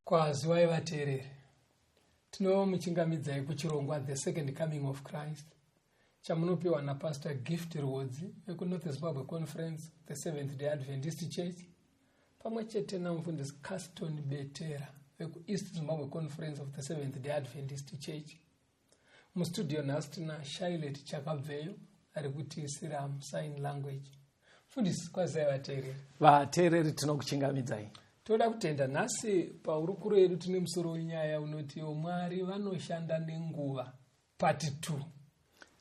Kwaziwai vateereri, tinomuchingamidzai kuchirongwa The Second Coming of Christ chamunopiwa naPastor Gift Rhodzi vekuNorth Zimbabwe Conference, the Seventh Day Adventist Church, pamwe chete namufundisi Caston Betera vekuEast Zimbabwe Conference of the Seventh Day Adventist Church. Mustudio nhasi tina Shailet Chakabveyo ari kutisira sign language. Fundisi, kwazai vateereri. Vateereri tinokuchingamidzai. Toda kutenda nhasi paurukuru yedu tine musoro wenyaya unoti Mwari vanoshanda nenguva part 2.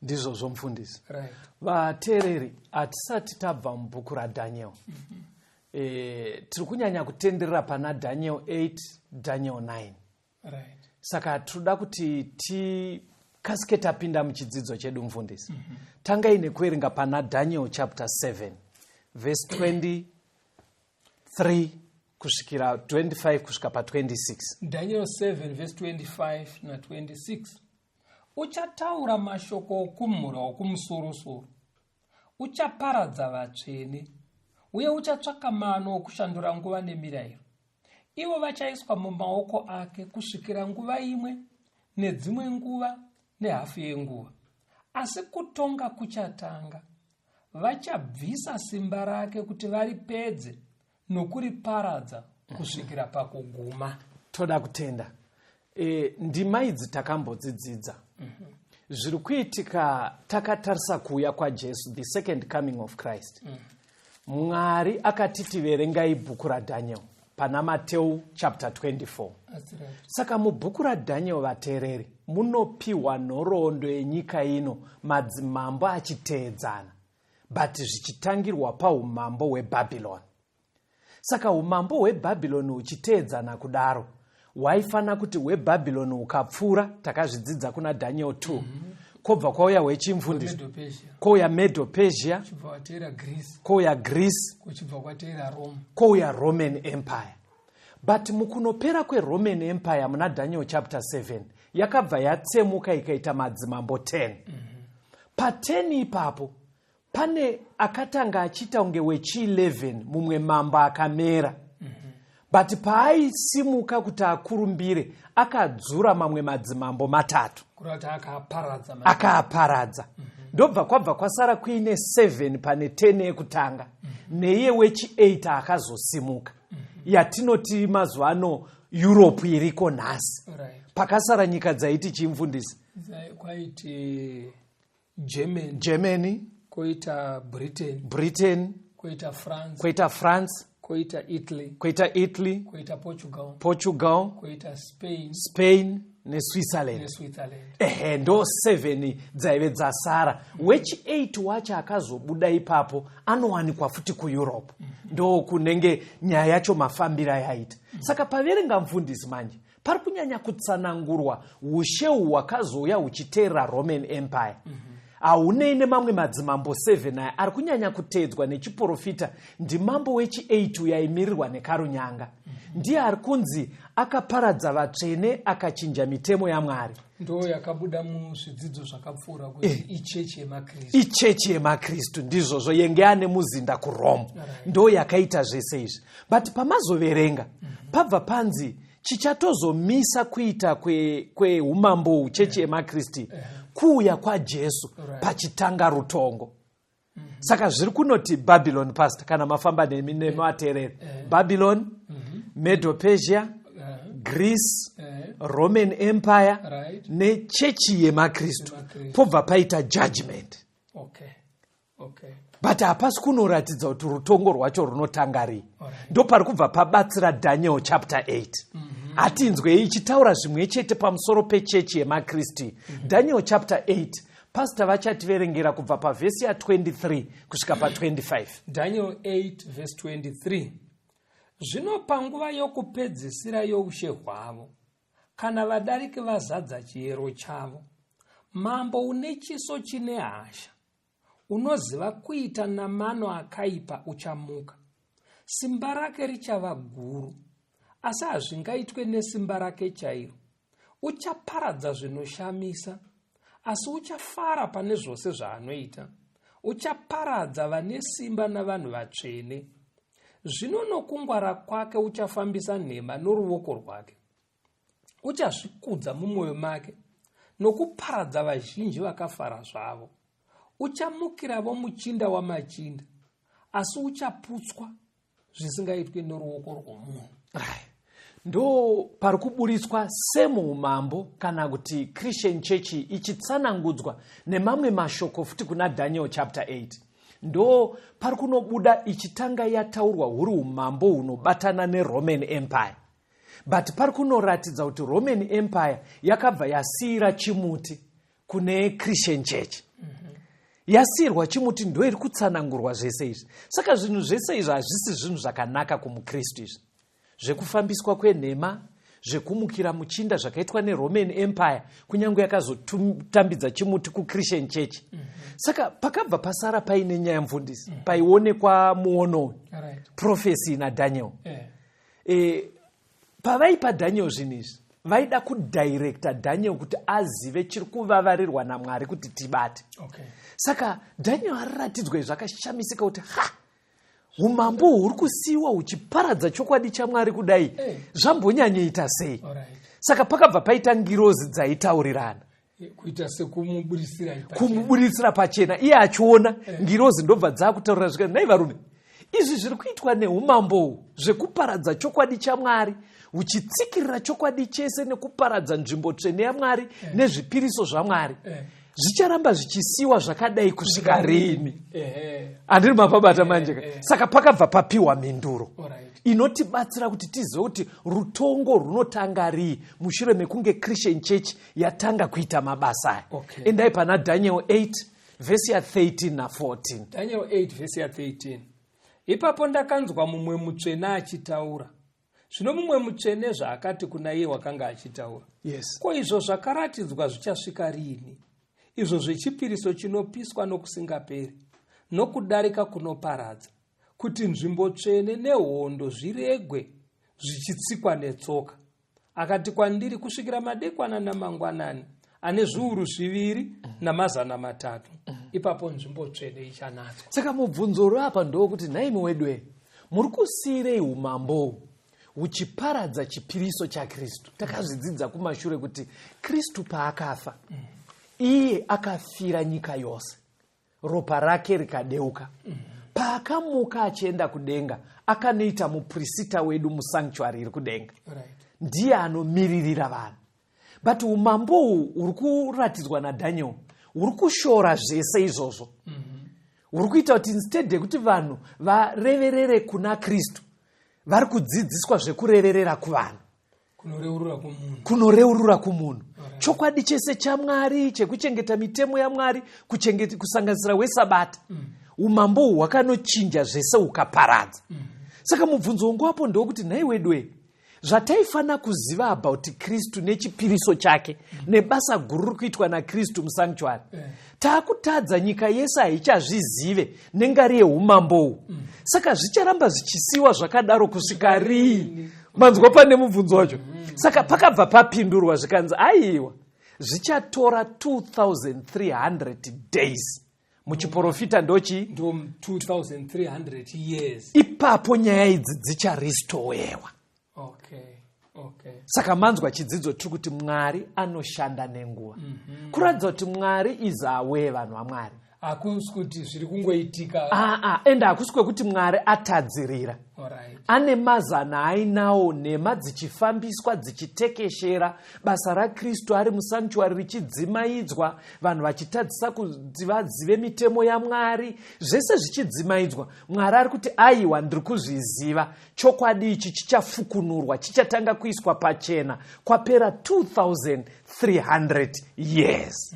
Ndizvo zvomufundisi. Right. Vateereri, hatisati tabva mubhuku raDaniel. Tiri kunyanya kutenderera pana Daniel 8, Daniel 9. Right. Saka tinoda kuti tikasike tapinda muchidzidzo chedu mufundisi. Tangai nekuerenga pana Daniel chapter 7 verse 23 kusvikira 25 kusvika pa 26. Daniel 7 verse 25 na 26. Uchataura mashoko okumhura okumusoro-soro. Uchaparadza vatsvene. Uye uchatsvaka mano okushandura nguva nemirayiro. Ivo vachaiswa mumaoko ake kusvikira nguva imwe, nedzimwe nguva, nehafu yenguva. Asi kutonga kuchatanga. Vachabvisa simba rake kuti varipedze nokuriparadza kusvikira pakuguma. Toda kutenda. Ndima idzi takambodzidzidza. Zviri kuitika takatarisa kuuya kwaJesu, the second coming of Christ. Mwari akatiti verengai bhuku raDaniel pana Mateo chapter 24. That's right. Saka mubhuku raDaniel vateereri munopiwa nhoroondo yenyika ino madzimambo achiteedzana, but zvichitangirwa paumambo hweBhabhironi. Saka umambo hweBhabhironi uchiteedzana kudaro, waifana kuti hweBhabhironi ukapfuura, takazvidzidza kuna Daniel 2. Kobva kwauya hwechimfundisi, kwauya Medo-Persia, kwauya Greece, kwauya Roman Empire. But mukunopera kweRoman Empire muna Daniel chapter 7 yakabva yatsemuka ikaita madzimambo 10. Pa 10 ipapo pane akatanga achita unge wechi11 mumwe mambo akamera. But paaisimuka kuti akurumbire akadzura mamwe madzimambo 3. Akaaparadza. Ndobva kwabva kwasara kuine 7 pane 10 ekutanga. Neiye wechi8 akazosimuka. Yatinoti mazuano Europe iriko nhasi. Pakasara nyika dzaiti chimfundisi. Kwaiti Germany, koita Britain, koita France, koita Italy, koita Portugal, koita Spain neSwitzerland. Ndo 7 dzaive dzasara. Wechi8 wacho akazobuda ipapo anowanikwa futi kuEurope. Ndo kunenge nyaya yacho mafambira yaita. Saka paverenga mfundisi manje pari kunyanya kutsanangurwa usheu hwakazouya huchiteera Roman Empire. Auneine mamwe madzimambo 7 aya ari kunyanya kuteedzwa nechiprofita ndimambo wechi8 yaimirirwa nekarunyanga. Ndiye ari kunzi akaparadza vatsvene akachinja mitemo yaMwari. ndo yakabuda muzvidzidzo zvakapfuura kuti ichechi yemakristu ndizvozvo yenge ane muzinda kuRome, ndo yakaita zvese izvi. But pamazoverenga pabva panzi chichatozomisa kuita kweumambo chechi yemakristu kuuya kwaJesu pachitanga rutongo. Saka zviri kunoti Babylon past kana mafamba nematerere Babylon, Medo-Persia, Greece, Roman Empire, nechechi yemakristu pobva paita judgment. But hapasi kunoratidza kuti rutongo rwacho runotanga rii. Ndo pari kubva pabatsira Daniel chapter 8. Hatinzwe ichitaura zvimwe chete pamusoro pechechi yemakristu. Daniel chapter 8 pastor vachativerengera kubva pavhesi ya 23 kusvika pa25. Daniel 8 verse 23. Zvino panguva yokupedzisira youshe hwavo, kana vadariki vazadza chiyero chavo, mambo une chiso chine hasha, unoziva kuita namano akaipa uchamuka. Simba rake richava guru, asi hazvingaitwe nesimba rake chairo. Uchaparadza zvinoshamisa, asi uchafara pane zvose zvaanoita. Uchaparadza vane simba navanhu vatsvene. Zvino nokungwara kwake uchafambisa nhema noruoko rwake. Uchazvikudza mumwoyo make nokuparadza vazhinji vakafara zvavo. Uchamukiravo muchinda wamachinda, asi uchaputswa zvisingaitwe noruoko rwomunhu. Ndo pari kuburitswa semuumambo kana kuti Christian Church ichitsanangudzwa nemamwe mashoko futi kuna Daniel chapter 8. Ndo pari kunobuda ichitanga yataurwa huri umambo unobatana neRoman Empire. But pari kunoratidza kuti Roman Empire yakabva yasiyira chimuti kune Christian Church. Yasiyirwa chimuti ndo iri kutsanangurwa zvese izvi. Saka zvinhu zvese izvi hazvisi zvinhu zvakanaka kumukristu izvi. Zvekufambiswa kwenhema, zvekumukira muchinda zvakaitwa neRoman Empire, kunyange yakazotambidza chimuti kuChristian Church. Saka pakabva pasara paine nyaya mfundisi, paionekwa muono, prophecy naDaniel. Pavaipa Daniel zvinizvi, vaida kudirecta Daniel kuti azive chiri kuvavarirwa naMwari kuti tibate. Saka Daniel aratidzwa zvakashamisika kuti umambo huri kusiyiwa uchiparadza chokwadi chaMwari kudai, zvambonyanyeita sei? Saka pakabva paita ngirozi dzaitaurirana. Kuita sekumuburitsira pachena. Iye achiona ngirozi ndobva dzakutaurira zvikati, nhai varume, izvi zviri kuitwa neumambo zvekuparadza chokwadi chaMwari, uchitsikirira chokwadi chese nekuparadza nzvimbo tsvene yaMwari nezvipiriso zvaMwari. Zvicharamba zvichisiwa zvakadai kusvika rini? Handiri mapabata manje. Saka pakabva papiwa mhinduro inotibatsira kuti tizive kuti rutongo runotanga rii mushure mekunge Christian Church yatanga kuita mabasa. Endai pana Daniel 8 vhesi ya 13 na 14. Daniel 8 vhesi ya 13. Ipapo ndakanzwa mumwe mutsvene achitaura. Zvino mumwe mutsvene zvaakati kuna iye wakanga achitaura. Ko izvo zvakaratidzwa zvichasvika rini? Izvo zvechipiriso chinopiswa nokusingaperi, nokudarika kunoparadza, kuti nzvimbo tsvene nehondo zviregwe zvichitsikwa netsoka. Akati kwandiri, kusvikira madekwana namangwanani ane zviuru 2 na 300. Ipapo nzvimbo tsvene ichanatswa. Saka mubvunzo rapa ndokuti nhai wedwe, muri kusiyirei umambo uchiparadza chipiriso chaKristu? Takazvidzidza kumashure kuti Kristu paakafa, iye akafira nyika yose, ropa rake rikadeuka. Paakamuka achienda kudenga, akanoita muprista wedu musanctuary iri kudenga. Ndiye anomiririra vanhu. But umambo uri kuratidzwa naDaniel uri kushora zvese izvozvo. Uri kuita kuti instead yekuti vanhu vareverere kuna Kristu, vari kudzidziswa zvekureverera kuvanhu, kunoreurura kumunhu. Chokwadi chese chaMwari, chekuchengeta mitemo yaMwari, kusanganisira weSabata. Umambo hwakanochinja zvese ukaparadza. Saka mubvunzo wangu apo ndokuti nhai wedwe, zvataifana kuziva about Kristu nechipiriso chake nebasa guru riri kuitwa naKristu musanctuary, taakutadza nyika yese haichazvizive nengari yeumambo. Saka zvicharamba zvichisiwa zvakadaro kusvika rii? Manzwa pane mubvunzo wacho. Saka pakabva papindurwa zvikanzi aiwa, zvichatora 2300 days. Muchiprofita ndochi ndo 2300 years. Ipapo nyaya idzi dzicharistowewa. Okay. Saka manzwa chidzidzo tiri kuti Mwari anoshanda nenguva. Kuratidza kuti Mwari is aware vanhu vaMwari. Hakusi kuti zviri kungoitika. Ende hakusi kwekuti Mwari atadzirira. Ane mazana ainawo, nhema dzichifambiswa dzichitekeshera, basa raKristu ari musanctuary richidzimaidzwa, vanhu vachitadzisa kuti vazive mitemo yaMwari, zvese zvichidzimaidzwa. Mwari ari kuti aiwa, ndiri kuzviziva, chokwadi ichi chichafukunurwa, chichatanga kuiswa pachena kwapera 2300 years.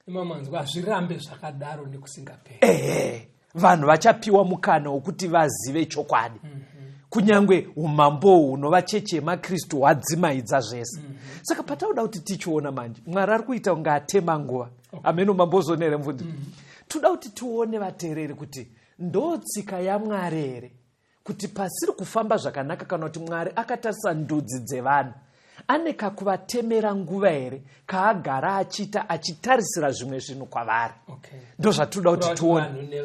Mamanzwa hazvirambe zvakadaro nekusingaperi. Vanhu vachapiwa mukana wokuti vazive chokwadi. Kunyange umambo hunova chechi yemaKristu hwadzimaidza zvese. Saka patauda kuti tichiona manje Mwari ari kuita kunge atema nguva. Ameno mambozonere mvundi. Toda kuti tione vateereri kuti ndotsika yaMwari here kuti pasiri kufamba zvakanaka kana kuti Mwari akatarisa ndudzi dzevanhu ane kakuvatemera nguva here kaagara achiita achitarisira zvimwe zvinhu kwavari. Ndo zvatoda kuti tione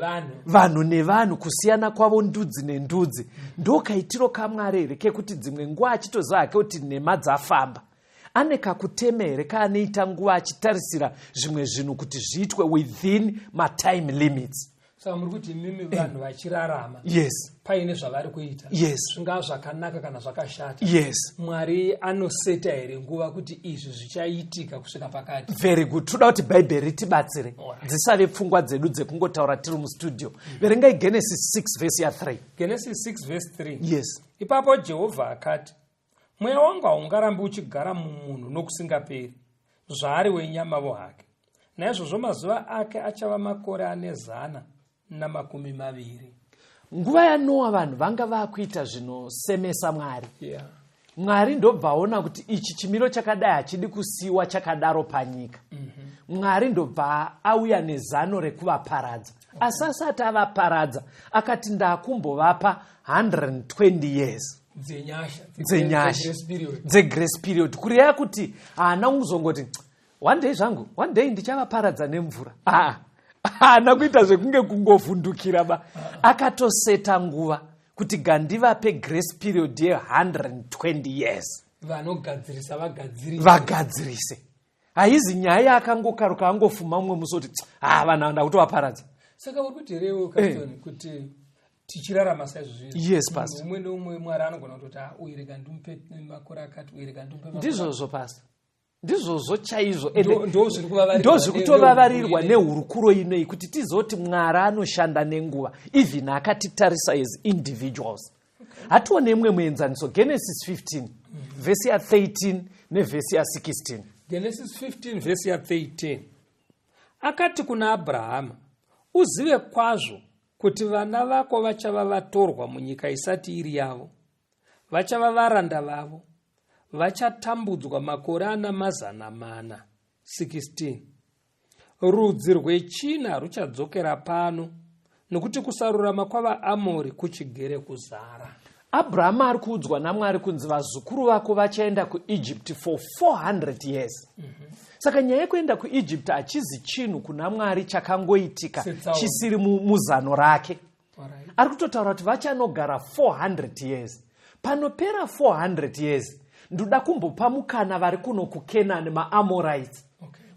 vanhu nevanhu kusiyana kwavo ndudzi nendudzi. Ndo kaitiro kaMwari here kekuti dzimwe nguva achitoziva hake kuti nhema dzafamba ane kakutemere kaanoita nguva achitarisira zvimwe zvinhu kuti zviitwe within matime limits. Saka muri kuti mimi vanhu vachirarama. Yes. Paine zvavari kuita. Yes. Zvingava zvakanaka kana zvakashata. Yes. Mwari anoseta here nguva kuti izvi zvichaitika kusvika pakati. Very good. Toda kuti Bhaibheri ritibatsire. Dzisave pfungwa dzedu dzekungotaura tiri mustudio. Verengai Genesis 6 verse ya 3. Genesis 6 verse 3. Yes. Ipapo Jehovha akati, mweya wangu haungarambi uchigara mumunhu nokusingaperi, zvaari wenyamavo hake. Naizvozvo mazuva ake achava makore ane 120. Nguva yaNoa vanhu vanga vakuita zvinosemesa Mwari. Mwari ndobva aona kuti ichi chimiro chakadai hachidi kusiyiwa chakadaro panyika. Mwari ndobva auya nezano rekuvaparadza. Asati avaparadza akati ndakumbovapa 120 years dzenyasha dzegrace period, kureva kuti haana kuzongoti one day ndichavaparadza nemvura. Haana kuita zvekunge kungovhundukira ba. Akatoseta nguva kuti gandivape grace period ye 120 years. Vanogadzirisa vagadzirise. Haizi nyaya yakangokaruka angofuma mumwe musoti vanhu vanda kutovaparadza. Saka uri kuti rewo kuti tichirarama saizvozvo. Yes, pastor. Umwe neumwe Mwari anogona kutoti uyirega ndimpe makore akati, uyirega ndimpe makore. Ndizvozvo pastor. Ndizvozvo chaizvo. Ndo zviri kutovavarirwa nehurukuro inei kuti tizoti Mwari anoshanda nenguva even akatitarisa as individuals. Hatione imwe muenzaniso Genesis 15 verse ya 13 nevhesi ya 16. Genesis 15 verse ya 13. Akati kuna Abrahama, uzive kwazvo kuti vana vako vachava vatorwa munyika isati iri yavo, vachava varanda vavo, vachatambudzwa makore ana 400. 16. Rudzi rwechina ruchadzokera pano, nokuti kusarurama kwavaAmori kuchigere kuzara. Abrahama ari kuudzwa naMwari kunzi vazukuru vako vachaenda kuEgypt for 400 years. Saka nyaya yekuenda kuEgypt hachizi chinhu kuna Mwari chakangoitika chisiri muzano rake. Ari kutotaura kuti vachanogara 400 years. Panopera 400 years ndoda kumbopa mukana vari kuno kuKenani maAmorites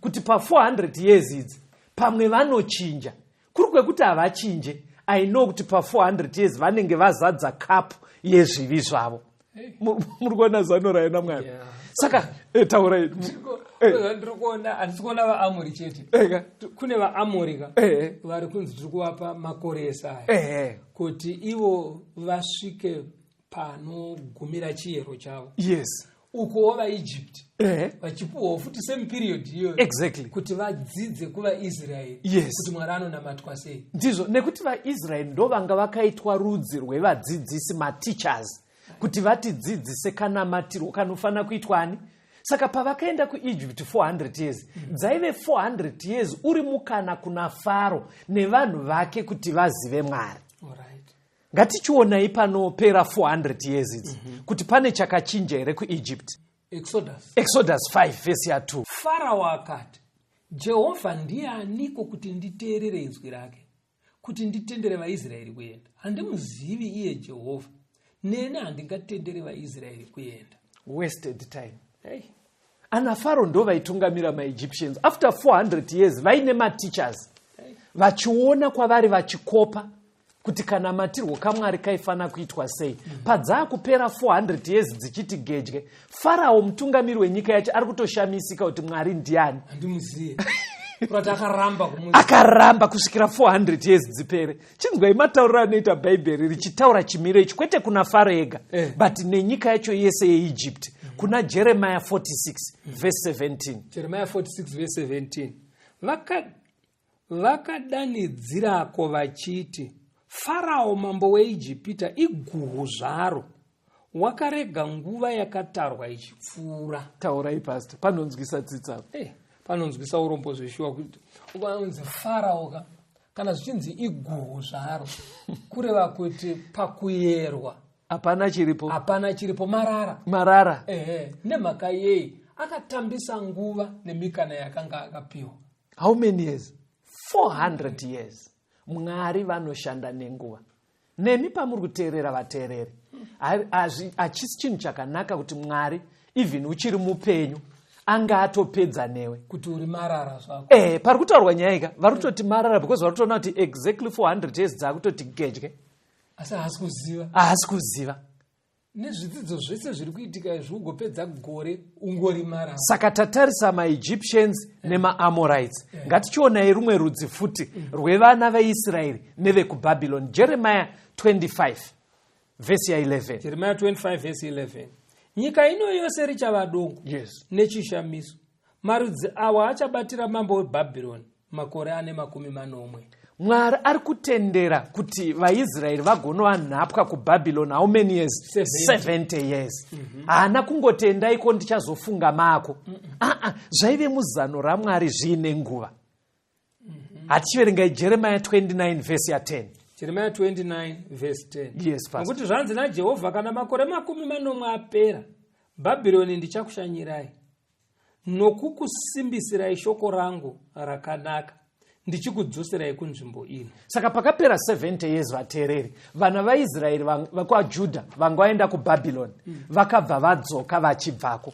kuti pa 400 years idzi pamwe vanochinja. Kuri kwekuti havachinje, I know kuti pa 400 years vanenge vazadza kapu yezvivi zvavo. Muri kuona zano raina Mwari. Saka taurai. Ndiri kuona handisi kuona vaAmori chete. Kune vaAmori vari kunzi tiri kuvapa makore esaya kuti ivo vasvike panogumira chiyero chavo. Yes. Uko vaEgypt vachipuwawo futi same period iyoyo. Exactly. Kuti vadzidze kuvaIsraeri. Yes. Kuti Mwari anonamatwa sei. Ndizvo nekuti vaIsraeri ndo vanga vakaitwa rudzi rwevadzidzisi mateachers kuti vatidzidzise kanamatiro kanofanira kuitwa ani. Saka pavakaenda kuEgypt 400 years dzaive 400 years uri mukana kuna Faro nevanhu vake kuti vazive Mwari. Ngatichionai panopera 400 years idzi kuti pane chakachinja here kuEgypt. Exodus 5 verse ya 2. Farao akati, Jehovha ndianiko kuti nditeerere inzwi rake, kuti nditendere vaIsraeri kuenda? Handimuzivi iye Jehovha, nene handingatendere vaIsraeri kuenda. Wasted time. Hey. Ana Pharaoh ndo vaitungamira maEgyptians. After 400 years vaine mateachers. Vachiona kwavari vachikopa kuti kana matirwo kamwari kaifana kuitwa sei. Padza kupera 400 years dzichiti gedye, Farao mutungamiri wenyika yacho ari kutoshamisika kuti Mwari ndiani. Handimuzivi. Kurati akaramba kusvikira 400 years dzipere. Chinzwai matauriro anoita Bhaibheri richitaura chimiro ichi, kwete kuna Farao ega, but nenyika yacho yese yeEgypt. Kuna Jeremiah 46 verse 17. Jeremiah 46 verse 17. Vakadanidzirako vachiti, Farao mambo weIjipita iguhu zvaro, wakarega nguva yakatarwa ichipfuura. Taurai pastor, panonzwisa tsitsa. Panonzwisa urombo zveshuwa kuti ukanzi Farao kana zvichinzi iguhu zvaro kureva kuti pakuyerwa hapana chiripo marara. Nemhaka yei akatambisa nguva nemikana yakanga akapiwa. How many years? 400 years. Mwari vanoshanda nenguva. Nemi pamuri kuteerera vateereri, hachisi chinhu chakanaka kuti Mwari even uchiri mupenyu anga atopedza newe kuti uri marara zvako. Pari kutaurwa nyaya ika vari kutoti marara because vari kutoona kuti exactly 400 years dzakutoti gedye. Asi haasi kuziva. Nezvidzidzo zvese zviri kuitika izvi ugopedza gore ungori marara. Saka tatarisa maEgyptians nemaAmorites. Ngatichionai rumwe rudzi futi rwevana veIsraeri nevekubhabhironi. Jeremiah 25 verse 11. Jeremiah 25 verse 11. Nyika ino yose richava dongo nechishamiso. Marudzi awa achabatira mambo weBhabhironi makore ane 40. Mwari ari kutendera kuti vaIsraeri vagonova nhapwa kuBhabhironi. How many years? 70 years. Haana kungotenda iko ndichazofunga mako. Zvaive muzano raMwari zviine nguva. Hatichiverengai Jeremiah 29 verse 10. Jeremiah 29 verse 10. Yes, pastor. Nokuti zvanzi naJehovha, kana makore 40 apera, Bhabhironi ndichakushanyirai nokukusimbisirai shoko rangu rakanaka, ndichikudzoserai kunzvimbo ino. Saka pakapera 70 years vateereri, vana vaIsraeri vakwaJudha vanga vaenda kuBhabhironi, vakabva vadzoka vachibvako.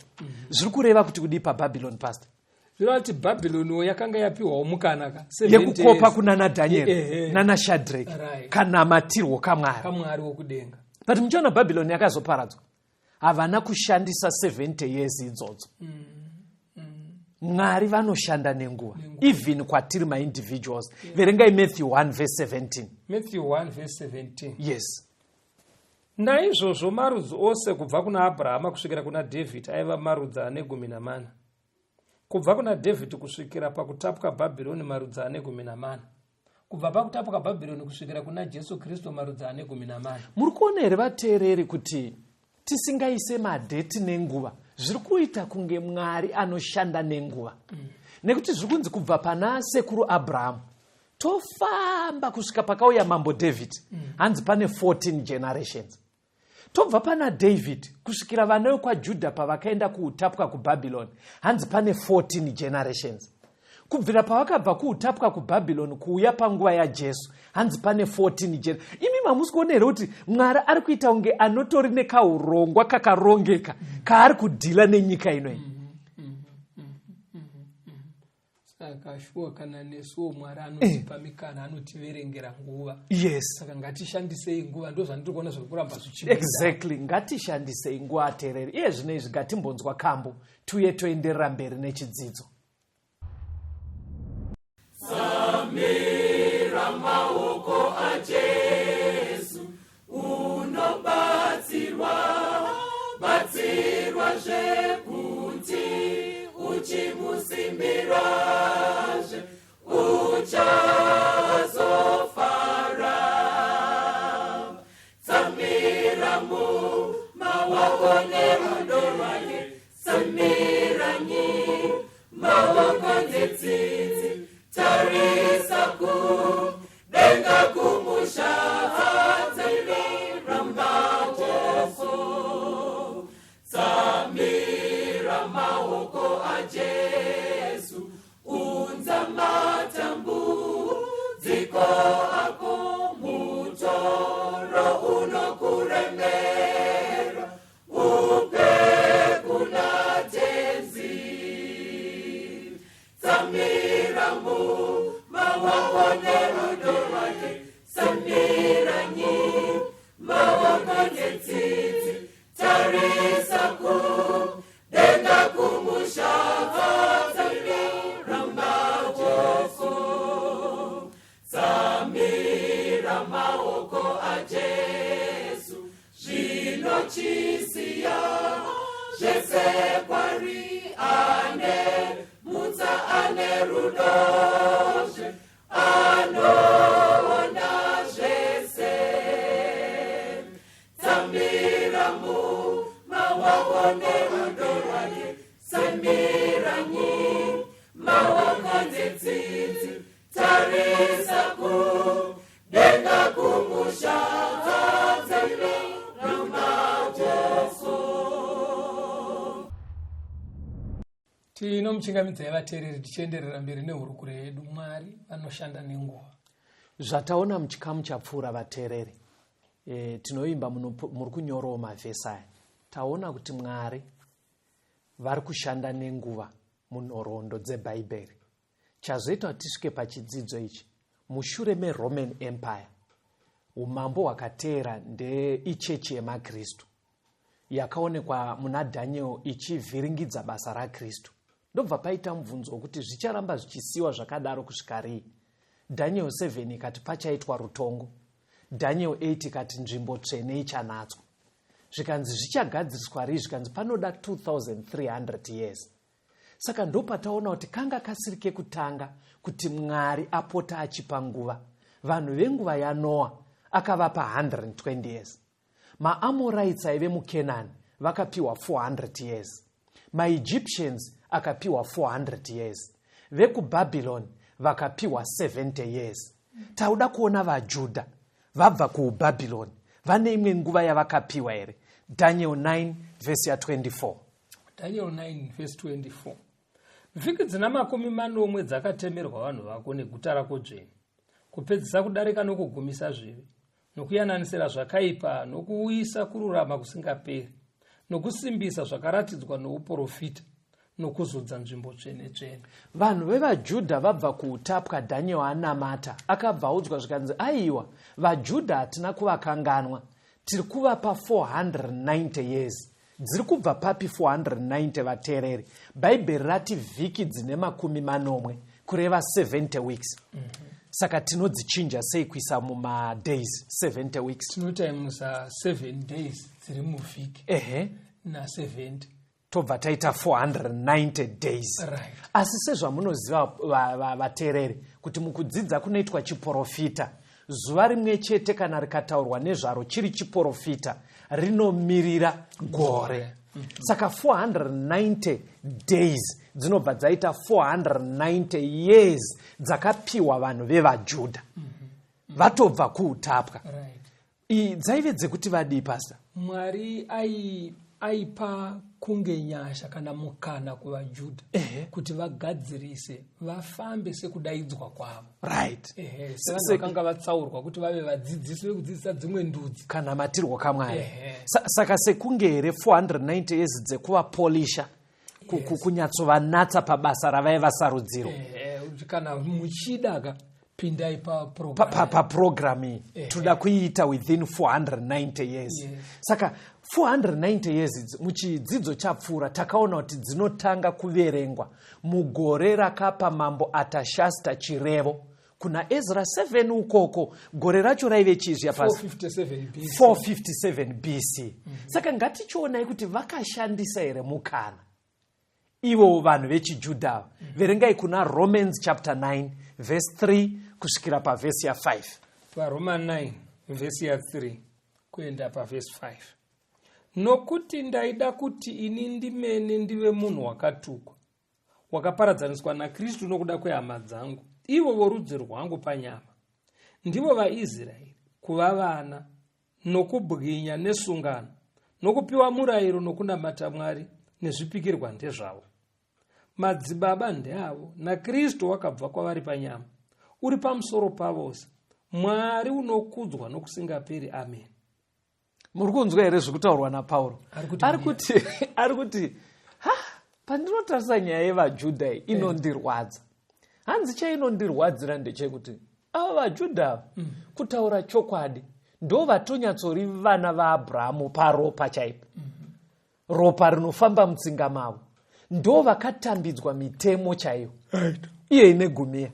Zviri kureva kuti kudii paBhabhironi, pastor? Zviri kuti Bhabhironi yakanga yapiwawo mukana yekukopa kuna naDhanieri nana Shadrach kana matirwo kamwari wokudenga. But muchiona Bhabhironi yakazoparadzwa, havana kushandisa 70 years idzodzo. Mwari vanoshanda nenguva, even kwatiri ma-individuals. Verengai Matthew 1 verse 17. Matthew 1 verse 17. Yes. Naizvozvo marudzi ose kubva kuna Abrahama kusvikira kuna David aiva marudzi ane 14. Kubva kuna David kusvikira pakutapwa Bhabhironi marudzi ane 14. Kubva pakutapwa Bhabhironi kusvikira kuna Jesu Kristu marudzi ane 14. Muri kuona here vateereri kuti tisingaise madheti nenguva zviri kuita kunge Mwari anoshanda nenguva. Nekuti zviri kunzi kubva pana sekuru Abrahamu tofamba kusvika pakauya mambo David, hanzi pane 14 generations. Tobva pana David kusvikira vana vekwaJudha pavakaenda kuutapwa kuBhabhironi, hanzi pane 14 generations. Kubvira pavakabva kuutapwa kuBhabhironi kuuya panguva yaJesu, hanzi pane 14 generations. Imi mamusi kuona here kuti Mwari ari kuita kunge anotori nekaurongwa kakarongeka kaari kudhila nenyika inoyi. Saka shuwa kana nesuwo Mwari anotipa mikana, anotiverengera nguva. Yes. Saka ngatishandisei nguva, ndo zvandiri kuona zviri kuramba zvichiita. Exactly. Ngatishandisei nguva ateereri. Iye zvinezvi ngatimbonzwa kambo tuye toenderera mberi nechidzidzo. Samira maoko aJesu unobatsirwa zvekuti uchimusimbiraje uchazofara. Samira maoko nerudo rwake, samira maoko netsitsi, tarisa kudenga kumushahadzira maoko. Samira netsitsi tarisa kudenga kumusha tsamira maoko tsamira maoko a Jesu zvinochisiya zvese kwari ane mutsa ane rudozve anoona zvese tsamira maoko nerudo rwake tsamiranyi maoko netsitsi tarisa kudenga kumusha tsamira maoko. Tinomchingamidzai vateereri tichienderera mberi nehurukuro yedu. Mwari vanoshanda nenguva. Zvataona muchikamu chapfuura vateereri, tinoimba muri kunyorawo mavhesi aya, taona kuti Mwari vari kushanda nenguva munhoroondo dzebhaibheri. Chazoita kuti tisvike pachidzidzo ichi, mushure meRoman Empire, umambo hwakateera ndeichechi yemaKristu yakaonekwa muna Daniel ichivhiringidza basa raKristu. Ndobva paita mubvunzo wekuti zvicharamba zvichisiwa zvakadaro kusvika rii? Daniel 7 ikati pachaitwa rutongo, Daniel 8 ikati nzvimbo tsvene ichanatwa. Zvikanzi zvichagadziriswa rii? Zvikanzi panoda 2300 years. Saka ndopataona kuti kanga kasiri kekutanga kuti Mwari apota achipa nguva. Vanhu venguva yaNoa akavapa 120 years. MaAmorites aive muKenani vakapiwa 400 years. MaEgyptians akapiwa 400 years. VekuBhabhironi vakapiwa 70 years. Tauda kuona vaJudha vabva kuBhabhironi vane imwe nguva yavakapiwa here? Daniel 9 verse ya 24. Daniel 9 verse 24. Vhiki dzina 40 dzakatemerwa vanhu vako neguta rako dzvene, kupedzisa kudarika nokugumisa zvivi, nokuyananisira zvakaipa, nokuuyisa kururama kusingaperi, nokusimbisa zvakaratidzwa nouprofita, nokuzodza nzvimbo tsvene-tsvene. Vanhu vevaJudha vabva kuutapwa Daniel anamata, akabva audzwa zvikanzi, aiwa, vaJudha hatina kuvakanganwa, tiri kuvapa 490 years. Dziri kubva papi 490 vateereri? Bhaibheri rati vhiki dzine 40 kureva 70 weeks. Saka tinodzichinja sei kuisa mumadays 70 weeks? Tinotaimusa 7 days dziri muvhiki na 70. Tobva taita 490 days. Right. Asi sezvamunoziva vateereri kuti mukudzidza kunoitwa chiprofita, zuva rimwe chete kana rikataurwa nezvaro chiri chiprofita rinomirira gore. Saka 490 days dzinobva dzaita 490 years dzakapiwa vanhu vevaJudha vatobva kuutapwa. Dzaive dzekuti vadii pastor? Mwari aipa kunge nyasha kana mukana kuvaJudha kuti vagadzirise vafambe sekudaidzwa kwavo. Right. Vakanga vatsaurwa kuti vave vadzidzisi vekudzidzisa dzimwe ndudzi kana matirwo kaMwari. Saka sekunge here 490 years dzekuvapolisha, kunyatsovanatsa pabasa ravaiva sarudziro. Kana muchida pindai paprogramu toda kuiita within 490 years. Saka 490 years muchidzidzo chapfuura takaona kuti dzinotanga kuverengwa mugore rakapa mambo Atashasta chirevo kuna Ezra 7 ukoko. Gore racho raive chizvi yapasi 457 BC. Saka ngatichionai kuti vakashandisa here mukana ivo vanhu vechiJudha. Verengai kuna Romans chapter 9 verse 3 kusvikira pavhesi ya 5. VaRoma 9 vhesi ya 3 kuenda pavhesi 5. Nokuti ndaida kuti ini ndimene ndive munhu wakatukwa, wakaparadzaniswa naKristu nokuda kwehama dzangu, ivo vorudzi rwangu panyama, ndivo vaIsraeri, kuva vana, nokubwinya nesungano, nokupiwa murayiro nokunamata Mwari, nezvipikirwa ndezvavo. Madzibaba ndeavo, naKristu wakabva kwavari panyama, uri pamusoro pavose, Mwari unokudzwa nokusingaperi. Amen. Muri kunzwa here zvekutaurwa naPauro? Ari kuti pandinotarisa nyaya yevaJudha inondirwadza. Hanzi chainondirwadzira ndechekuti ava vaJudha kutaura chokwadi ndo vatonyatsori vana vaAbhurahamu paropa chaipo, ropa rinofamba mutsinga mavo, ndo vakatambidzwa mitemo chaiyo iye ine gumiya,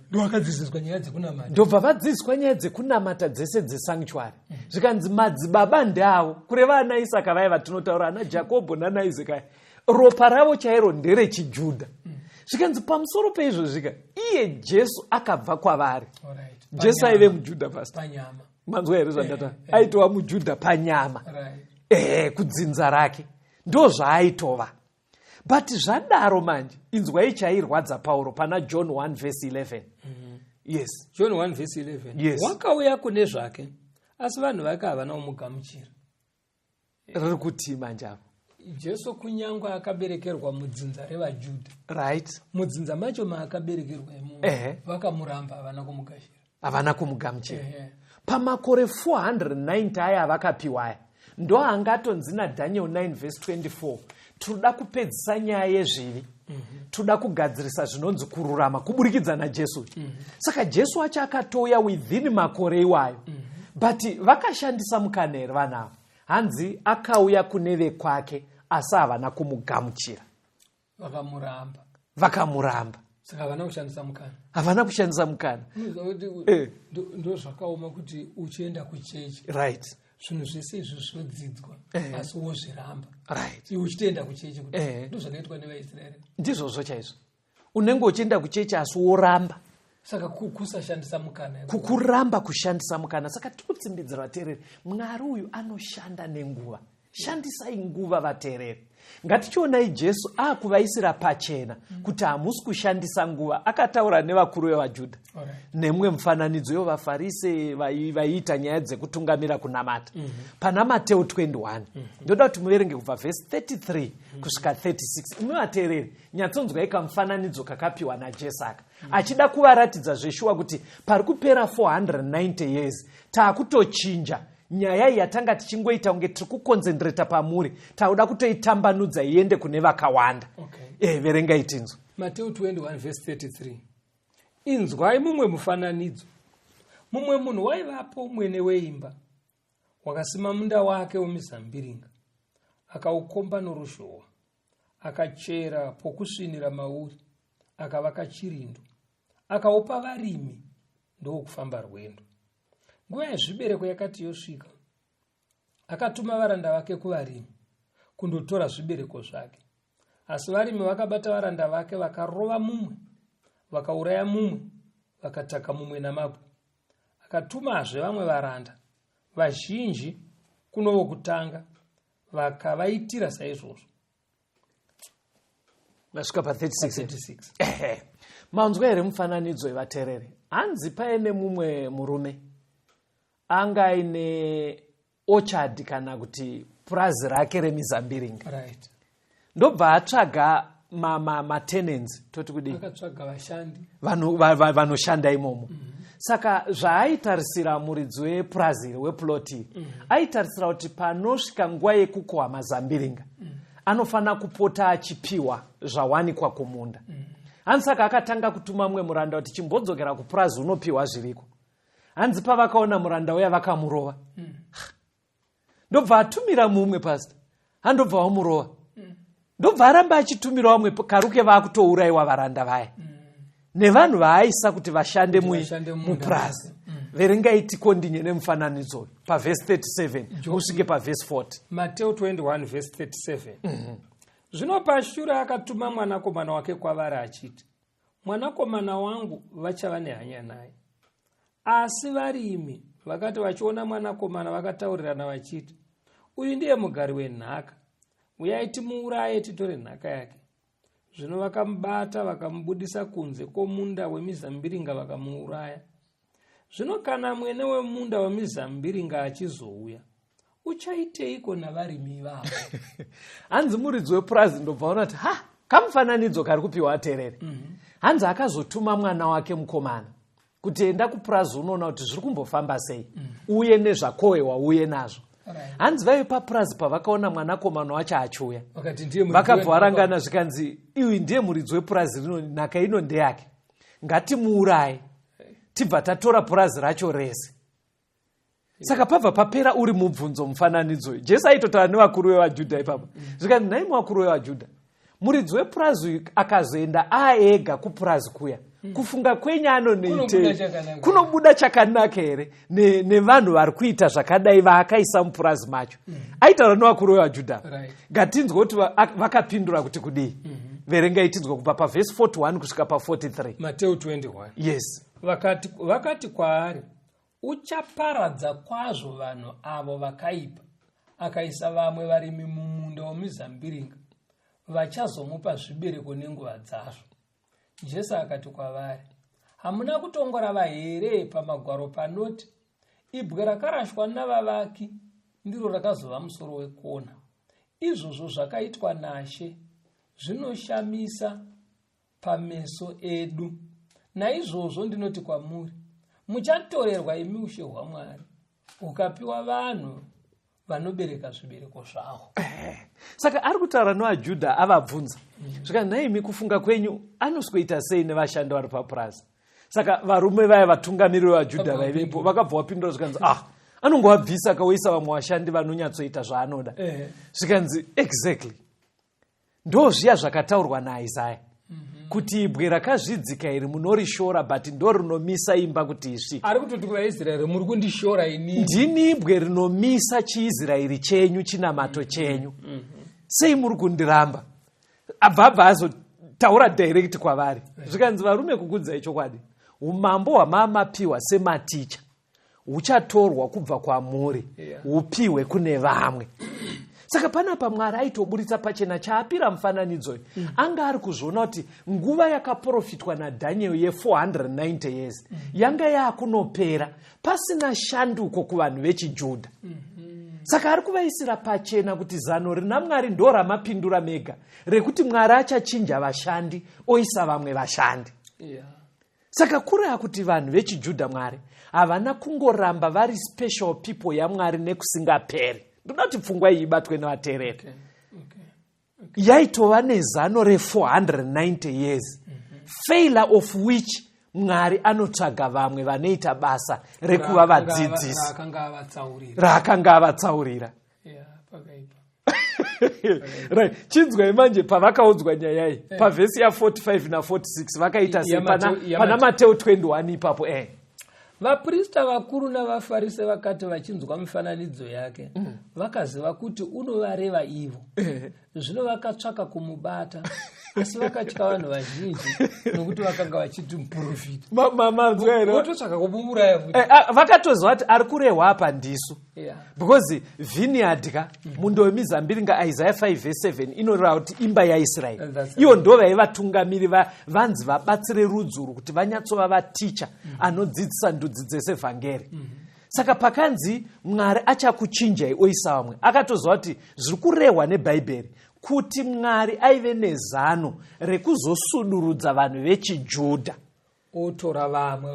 ndobva vadzidziswa nyaya dzekunamata dzese dzesanctuary. Zvikanzi madzibaba ndavo, kureva ana Isaka vaiva tinotaura ana Jakobho nana Isaka, ropa ravo chairo nderechijudha. Zvikanzi pamusoro peizvo zvika iye Jesu akabva kwavari. Jesu aive mujudha pastor. Manzwa here zvandata? Aitova mujudha panyama. Kudzinza rake. Ndo zvaaitova. But zvadaro manje, inzwai chairwadza Pauro pana John 1 verse 11. Yes. John 1 verse 11. Yes. Wakauya kune zvake, asi vanhu vake havana kumugamuchira. Riri kuti manje apo. Jesu kunyangwa akaberekerwa mudzinza revaJudha. Right. Mudzinza macho maakaberekerwa imomo. Vakamuramba havana kumugashira. Havana kumugamuchira. Pamakore 490 aya vakapiwa aya. Ndo angatonzi naDaniel 9 verse 24. Toda kupedzisa nyaya yezvivi. Toda kugadzirisa zvinonzi kururama kuburikidza naJesu. Saka Jesu acho akatouya within makore iwayo. But vakashandisa mukana here vanavo. Hanzi akauya kune vekwake asi havana kumugamuchira. Vakamuramba. Saka havana kushandisa mukana. Havana kushandisa mukana. Ndo zvakaoma kuti uchienda kuchechi. Right. Zvinhu zvese izvi zvinodzidzwa asi wozviramba. Right. Iwe uchitoenda kuchechi kuti ndo zvakaitwa nevaIsraeri. Ndizvozvo chaizvo. Unenge uchienda kuchechi asi woramba. Saka kusashandisa mukana. Kukuramba kushandisa mukana. Saka tikutsimbidza vateereri, Mwari uyu anoshanda nenguva. Shandisai nguva vateereri. Ngatichionai Jesu akuvaisira pachena kuti hamusi kushandisa nguva. Akataura nevakuru vevaJudha. Nemwe mufananidzo wevaFarise vaiita nyaya dzekutungamira kunamata. Pana Mateo 21. Ndoda kuti muverenge kubva verse 33 kusvika 36. Imi vateereri, nyatsonzwai kamufananidzo kakapiwa naJesu aka. Achida kuvaratidza zveshuwa kuti pari kupera 490 years taakutochinja. Nyaya iyi yatanga tichingoita kunge tiri kukonzentreta pamuri, tauda kutoitambanudza iende kune vakawanda. Verenga itinzo. Mateo 21 verse 33. Inzwai mumwe mufananidzo. Mumwe munhu waivapo mwene weimba, wakasima munda wake wemizambiringa, akaukomba noruzhowa, akachera pokusvinira mauri, akavaka chirindo, akaupa varimi, ndokufamba rwendo. Nguva yezvibereko yakati yosvika, akatuma varanda vake kuvarimi kundotora zvibereko zvake. Asi varimi vakabata varanda vake, vakarova mumwe, vakauraya mumwe, vakataka mumwe namabwe. Akatumazve vamwe varanda vazhinji kuno vokutanga, vakavaitira saizvozvo. Vasvika pa 36. Manzwa here mufananidzo wevateereri. Hanzi paine mumwe murume anga aine orchard kana kuti purazi rake remizambiringa. Right. Ndobva atsvaga tenants, toti kudii? Akatsvaga vashandi. Vanoshanda imomo. Saka zvaaitarisira muridzi wepurazi weploti, aitarisira kuti panosvika nguva yekukohwa mazambiringa, anofana kupota achipiwa zvawanikwa kumunda. Hanzi saka akatanga kutuma mumwe muranda kuti chimbodzokera kupurazi unopiwa zviriko. Hanzi pavakaona muranda uya vakamurova. Ndobva atumira mumwe pastor, handobva wamurova. Ndobva aramba achitumira vamwe karuke vakutourayiwa varanda vaya. Nevanhu vaaisa kuti vashande mupurazi. Verengai tikondinye nemufananidzo pa verse 37 usvike pa verse 40. Mateo 21 verse 37. Zvino pashure akatuma mwanakomana wake kwavari achiti, mwanakomana wangu vachava nehanya naye. Asi varimi vakati vachiona mwanakomana vakataurirana vachiti, uyu ndiye mugari wenhaka, uyai timuuraye titore nhaka yake. Zvino vakamubata vakamubudisa kunze kwomunda wemizambiringa vakamuuraya. Zvino kana mwene wemunda wemizambiringa achizouya, uchaiteiko navarimi vavo? Hanzi muridzi wepurazi ndobva ona kuti kamufananidzo kari kupiwa ateereri. Hanzi akazotuma mwana wake mukomana kuti enda kupurazi unoona kuti zviri kumbofamba sei, uye nezvakohwewa uye nazvo. Hanzi vaive papurazi pavakaona mwanakomana wacho achiuya, vakabva varangana zvikanzi, iwi ndiye muridzi wepurazi rino, nhaka ino ndeyake, ngatimuuraye tibva tatora purazi racho rese. Saka pabva papera uri mubvunzo mufananidzo. Jesu aitotaura nevakuru vevajudha ipapo. Zvikati nhai vakuru vevajudha, muridzi wepurazi akazoenda aega kupurazi kuya, kufunga kwenyu anonoitei? Kunobuda chakanaka here nevanhu vari kuita zvakadai vaakaisa mupurazi macho? Aitaura nevakuru vevajudha. Ngatinzwe kuti vakapindura kuti kudii. Verengai tinzwe kubva pavhesi 41 kusvika pa43. Mateo 21. Yes. Vakati kwaari, uchaparadza kwazvo vanhu avo vakaipa, akaisa vamwe varimi mumunda wemizambiringa, vachazomupa zvibereko nenguva dzazvo. Jesu akati kwavari, hamuna kutongorava here pamagwaro panoti, ibwe rakarashwa navavaki ndiro rakazova musoro wekona. Izvozvo zvakaitwa naShe zvinoshamisa pameso edu. Naizvozvo ndinoti kwamuri, muchatorerwa imi ushe hwaMwari, ukapiwa vanhu vanobereka zvibereko zvavo. Saka ari kutaura nevajudha avabvunza. Zvika naimi kufunga kwenyu anosweta sei nevashandi vari papurazi? Saka varume vaya vatungamiri vevajudha vaivepo vakabva vapindura zvikanzi anongovabvisa akauyisa vamwe vashandi vanonyatsoita zvaanoda. Zvikanzi exactly. Ndo zviya zvakataurwa naIsaya. Kuti ibwe rakazvidzika iri munorishora, but ndo rinomisa imba kuti isvike. Ari kutoti kuvaIsraeri, muri kundishora inini. Ndini ibwe rinomisa chiIsraeri chenyu, chinamato chenyu. Sei muri kundiramba? Abva azotaura direct kwavari. Zvikanzi varume kukudzai chokwadi, umambo hwamamapiwa sematicha huchatorwa kubva kwamuri hupiwe kune vamwe. Saka panapa Mwari aitoburitsa pachena chaapira mufananidzo. Anga ari kuzviona kuti nguva yakaprofitwa naDhanieri ye490 years yanga yakunopera pasina shanduko kuvanhu vechijudha. Saka ari kuvaisira pachena kuti zano rina Mwari ndo ramapindura mega, rekuti Mwari achachinja vashandi oisa vamwe vashandi. Saka kureva kuti vanhu vechijudha Mwari havana kungoramba vari special people yaMwari nekusingaperi. Ndoda kuti pfungwa iyi ibatwe nevateereri. Yaitova nezano re490 years, failure of which Mwari anotsvaga vamwe vanoita basa rekuva vadzidzisi raakanga avatsaurira. Right. Chinzwai manje pavakaudzwa nyaya iyi pavhesi ya45 na46 vakaita sei pana Mateo 21 ipapo. Vaprista vakuru navaFarisi vakati vachinzwa mifananidzo yake, vakaziva kuti unovareva ivo. Zvino vakatsvaka kumubata, asi vakatya vanhu vazhinji nokuti vakanga vachiti muprofita. Vototsvaka kumuuraya futi. Vakatoziva kuti ari kurehwa apa ndisu. Because vineyard ka mundo wemizambiringa Isaiah 5:7 inoreva kuti imba yaIsraeri. Ivo ndo vaivatungamiri vanzi vabatsire rudzuru kuti vanyatsova vaticha anodzidzisa ndudzi dzese vhangeri. Saka pakanzi Mwari achakuchinjai oisa vamwe, akatoziva kuti zviri kurehwa neBhaibheri kuti Mwari aive nezano rekuzosudurudza vanhu vechijudha,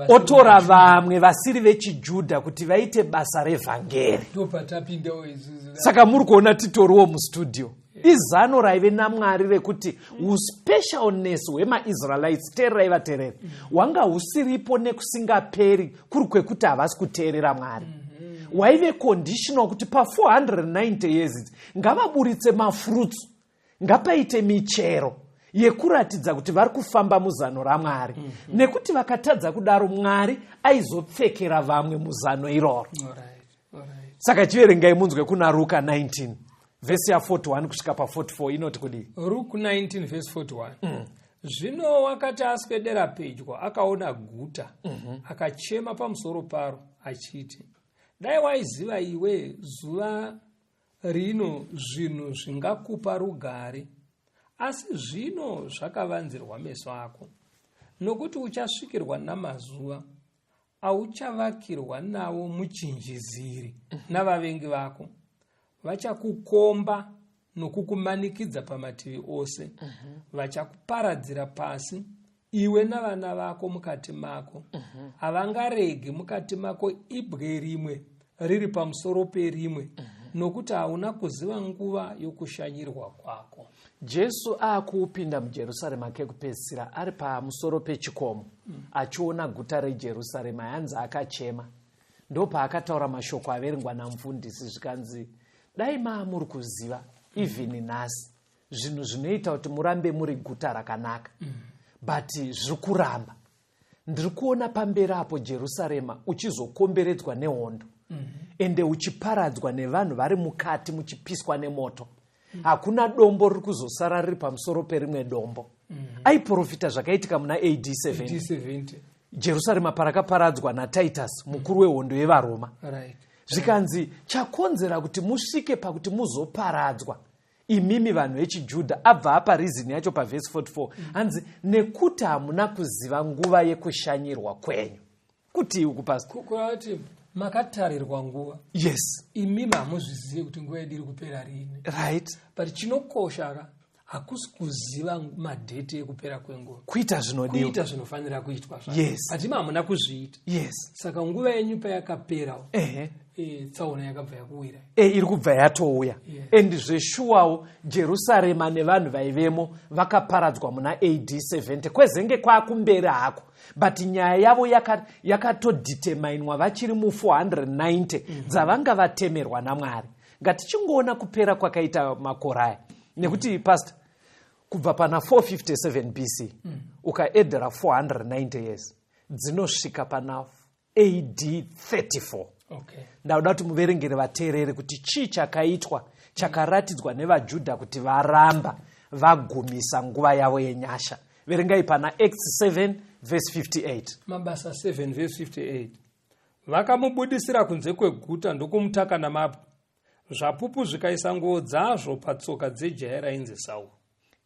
otora vamwe vasiri vechijudha kuti vaite basa revhangeri. Saka muri kuona titoriwo mustudio. Izano raive naMwari rekuti uspecialness hwemaIsraelites, teererai vateereri, hwanga husiripo nekusingaperi kuri kwekuti havasi kuteerera Mwari. Waive conditional kuti pa490 years ngavaburitse mafruits, ngapaite michero yekuratidza kuti vari kufamba muzano raMwari. Nekuti vakatadza kudaro Mwari aizopfekera vamwe muzano iroro. Saka chiverengai munzwe kuna Luka 19 vhesi ya41 kusvika pa44 inoti kudii? Luke 19 vhesi 41. Zvino wakati aswedera pedyo akaona guta, akachema pamusoro paro achiti, dai waiziva iwe zuva rino zvinhu zvingakupa rugare, asi zvino zvakavanzirwa meso ako, nokuti uchasvikirwa namazuva auchavakirwa nawo muchinjiziri navavengi vako. Vachakukomba nokukumanikidza pamativi ose. Vachakuparadzira pasi iwe navana vako mukati mako. Havangaregi mukati mako ibwe rimwe riri pamusoro perimwe, nokuti hauna kuziva nguva yokushanyirwa kwako. Jesu akupinda muJerusarema kekupedzisira ari pamusoro pechikomo, achiona guta reJerusarema yanzi akachema. ndopaakataura mashoko averengwa namufundisi zvikanzi dai muri kuziva even nhasi zvinhu zvinoita kuti murambe muri guta rakanaka but zviri kuramba. Ndiri kuona pamberi apo Jerusarema uchizokomberedzwa nehondo ende uchiparadzwa nevanhu vari mukati muchipiswa nemoto. Hakuna dombo riri kuzosara riri pamusoro perimwe dombo. Aiprofita zvakaitika muna AD 70 Jerusarema parakaparadzwa naTitus mukuru wehondo yevaRoma. Zvikanzi chakonzera kuti musvike pakuti muzoparadzwa imimi vanhu vechijudha, abva apa reason yacho pavhesi 44 hanzi nekuti hamuna kuziva nguva yekushanyirwa kwenyu. Kuti uku pastor kuti makatarirwa nguva. Yes, imimi hamuzvizivi kuti nguva yedu iri kupera rini. Right. But chinokosha hakusi kuziva madhete ekupera kwenguva. Kuita zvinodiwa. Kuita zvinofanira kuitwa zvacho. Yes. Ati hamuna kuzviita. Yes. Saka nguva yenyu payakapera tsaona yakabva yakuwira. Iri kubva yatouya. Endi zveshuwawo Jerusarema nevanhu vaivemo vakaparadzwa muna AD 70 kwezenge kwakumberi hako. But nyaya yavo yakatodeterminwa vachiri mu 490 dzavanga vatemerwa naMwari. Ngatichingoona kupera kwakaita makore aya. Nekuti pastor kubva pana 457 BC ukaedhera 490 years dzinosvika pana AD 34. Ndauda kuti muverengere vateereri kuti chii chakaitwa chakaratidzwa nevaJudha kuti varamba vagumisa nguva yavo yenyasha. Verengai pana Acts 7 verse 58. Mabasa 7 verse 58. Vakamubudisira kunze kweguta ndokumutaka namabwe. Zvapupu zvikaisa nguo dzazvo patsoka dzejaya rainzi Sauro.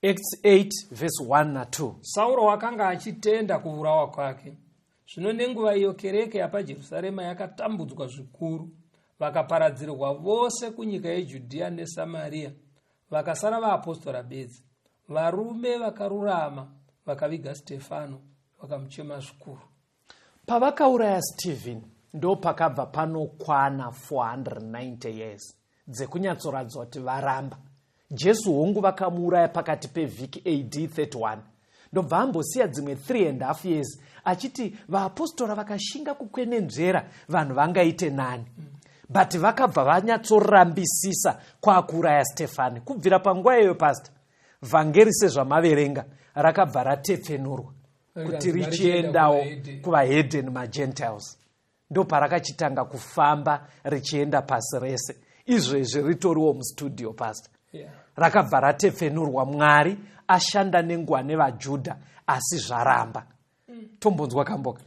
Acts 8 verse 1 na 2. Sauro wakanga achitenda kuurawa kwake. Zvino nenguva iyo kereke yapaJerusarema yakatambudzwa zvikuru. Vakaparadzirwa vose kunyika yeJudhea neSamaria. Vakasara vaapostora bedzi. Varume vakarurama vakaviga Stefano vakamuchema zvikuru. Pavakauraya Stephen ndo pakabva panokwana 490 years dzekunyatsoradzwa kuti varamba. Jesu hongu vakamuuraya pakati pevhiki AD 31. Ndobva ambosiya dzimwe 3.5 years achiti vaapostora vakashinga kukwenenzvera vanhu vangaite nani. But vakabva vanyatsorambisisa kwakuuraya Stefani. Kubvira panguva iyoyo pastor, vhangeri sezvamaverenga rakabva ratepfenurwa kuti richiendawo kuvahedhen magentiles. Ndo parakachitanga kufamba richienda pasi rese. Izvezvi ritoriwo mustudio pastor. Rakabva ratepfenurwa. Mwari ashanda nenguva nevaJudha asi zvaramba. Tombonzwa kamboka.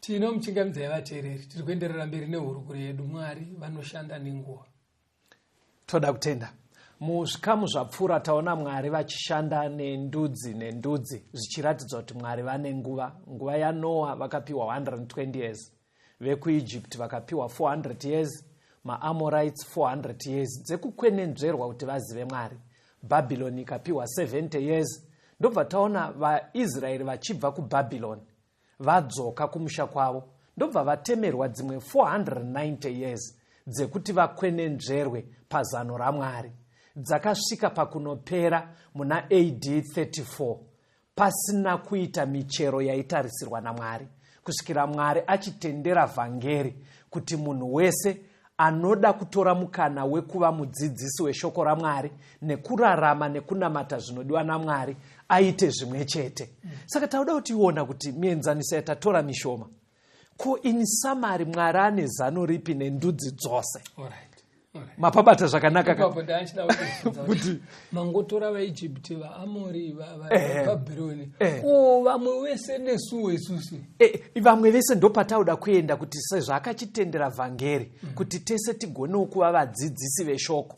Tino muchingamidza yavateereri tiri kuenderera mberi nehurukuro yedu. Mwari vanoshanda nenguva. Toda kutenda muzvikamu zvapfuura taona Mwari vachishanda nendudzi zvichiratidzwa kuti Mwari vane nguva. Nguva yaNoa vakapiwa 120 years, vekuEgypt vakapiwa 400 years, maAmorites 400 years dzekukwenenzverwa kuti vazive Mwari. Babyloni ikapiwa 70 years. Ndobva taona vaIsraeri vachibva kuBhabhironi vadzoka kumusha kwavo. Ndobva vatemerwa dzimwe 490 years dzekuti vakwenenzverwe pazano raMwari. Dzakasvika pakunopera muna AD 34 pasina kuita michero yaitarisirwa naMwari, kusvikira Mwari achitendera vhangeri kuti munhu wese anoda kutora mukana wekuva mudzidzisi weshoko raMwari nekurarama nekunamata zvinodiwa naMwari aite zvimwe chete. Saka tauda kutiona kuti mienzaniso yatatora mishoma. Ko in summary Mwari ane zano ripi nendudzi dzose? Mapabata zvakanaka kuti mangotora vaIjipti, vaAmori, vaBhabhironi, vamwe vese nesuwo isusu. Vamwe vese ndopatauda kuenda kuti sezvaakachitendera vhangeri kuti tese tigonewo kuva vadzidzisi veshoko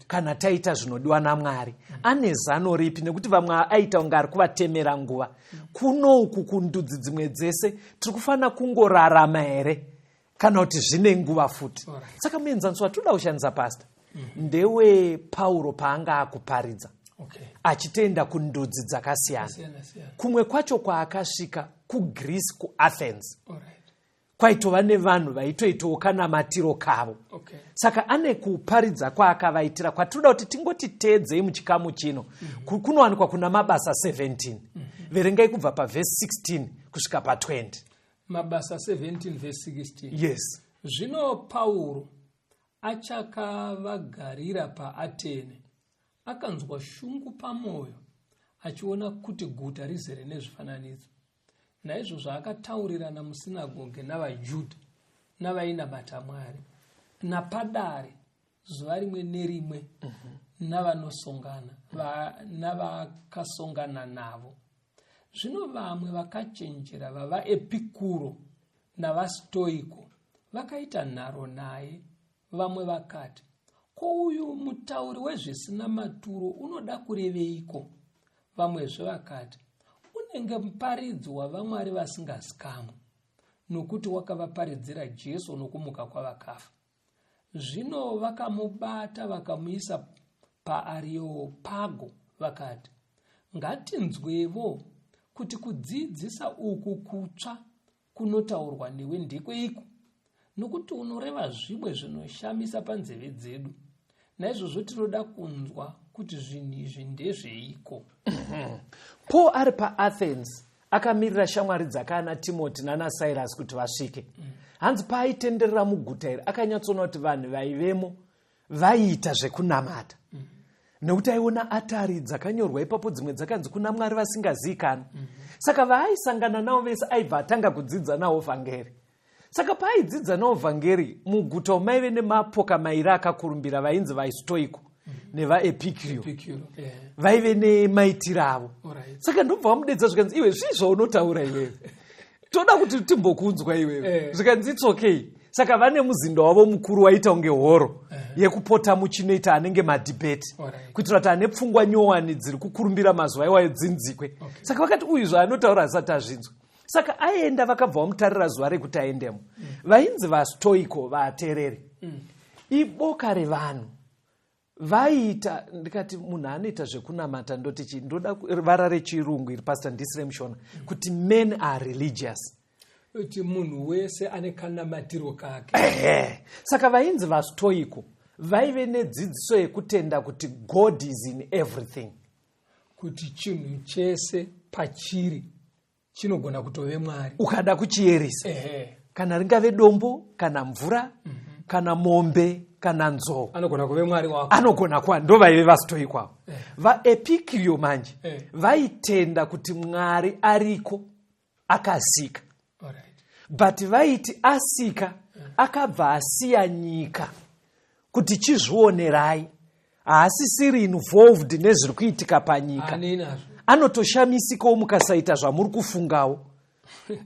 kana taita zvinodiwa naMwari. Ane zano ripi? Nekuti vamwe aita unga ari kuvatemera nguva. Kunouku kundudzi dzimwe dzese tiri kufanira kungorarama here kana kuti zvine nguva futi? Saka muenzaniso watoda kushandisa pastor ndewe Pauro paanga akuparidza achitenda kundudzi dzakasiyana. Kumwe kwacho kwaakasvika kuGreece, kuAthens, kwaitova nevanhu vaitoitawo kanamatiro kavo. Saka ane kuparidza kwaakavaitira kwatoda kuti tingoti teedzei muchikamu chino. Kunowanikwa kuna Mabasa 17. Verengai kubva pavhesi 16 kusvika pa20. Mabasa 17 verse 16. Yes. Zvino Pauro achakavagarira paAtene akanzwa shungu pamwoyo achiona kuti guta rizere nezvifananidzo. Naizvozvo akataurirana musinagoge navaJudha navainamata Mwari napadare zuva rimwe nerimwe navanosongana navakasongana navo. Zvino vamwe vakachenjera vavaEpikuro navaStoiko vakaita nharo naye. Vamwe vakati, ko uyu mutauri wezvisina maturo unoda kureveiko? Vamwezve vakati, unenge muparidzi wavamwari vasingazikamwe, nokuti wakavaparidzira Jesu nokumuka kwavakafa. Zvino vakamubata vakamuisa paAreopago vakati, ngatinzwevo kuti kudzidzisa uku kutsva kunotaurwa newe ndikweiko? Nokuti unoreva zvimwe zvinoshamisa panzeve dzedu. Naizvozvo tinoda kunzwa kuti zvinhu izvi ndezveiko. Paul ari paAthens akamirira shamwari dzakana Timoti nana Silas kuti vasvike. Hanzi paaitenderera muguta iri akanyatsoona kuti vanhu vaivemo vaiita zvekunamata. Nekuti aiona atari dzakanyorwa ipapo dzimwe dzakanzi kuna Mwari vasingazikanwa. Saka vaaisangana navo vese aibva atanga kudzidza navo vhangeri. Saka paaidzidza navo vhangeri muguta umaive nemapoka mairi akakurumbira vainzi vaStoiko nevaEpikurio. Vaive nemaitiro avo. Saka ndobva vamudedza zvikanzi iwe zvii zvaunotaura iwewe? Toda kuti timbokunzwa iwewe. Zvikanzi it's okay. Saka vane muzinda wavo mukuru waita unge horo yekupota muchinoita anenge madhibheti kuitira kuti ane pfungwa nyowani dziri kukurumbira mazuva iwayo dzinzikwe. Saka vakati uyu zvaanotaura asati azvinzwa. Saka aenda vakabva vamutarira zuva rekuti aendemo. Vainzi vaStoiko vaatereri. Iboka revanhu vaita, ndikati munhu anoita zvekunamata ndoti ndoda vara rechirungu iri pastor ndisire mushona kuti men are religious. Kuti munhu wese ane kanamatiro kake. Saka vainzi vaStoiko vaive nedzidziso yekutenda kuti God is in everything. Kuti chinhu chese pachiri chinogona kutove Mwari. Ukada kuchieresa. Kana ringave dombo, kana mvura, kana mombe, kana nzou. Anogona kuve Mwari wako. Anogona kuva. Ndo vaive vaStoiko avo. VaEpikurio manje vaitenda kuti Mwari ariko akasika. But vaiti asika akabva asiya nyika kuti chizvionerai. Haasisiri involved nezviri kuitika panyika. Anotoshamisikawo mukasaita zvamuri kufungawo.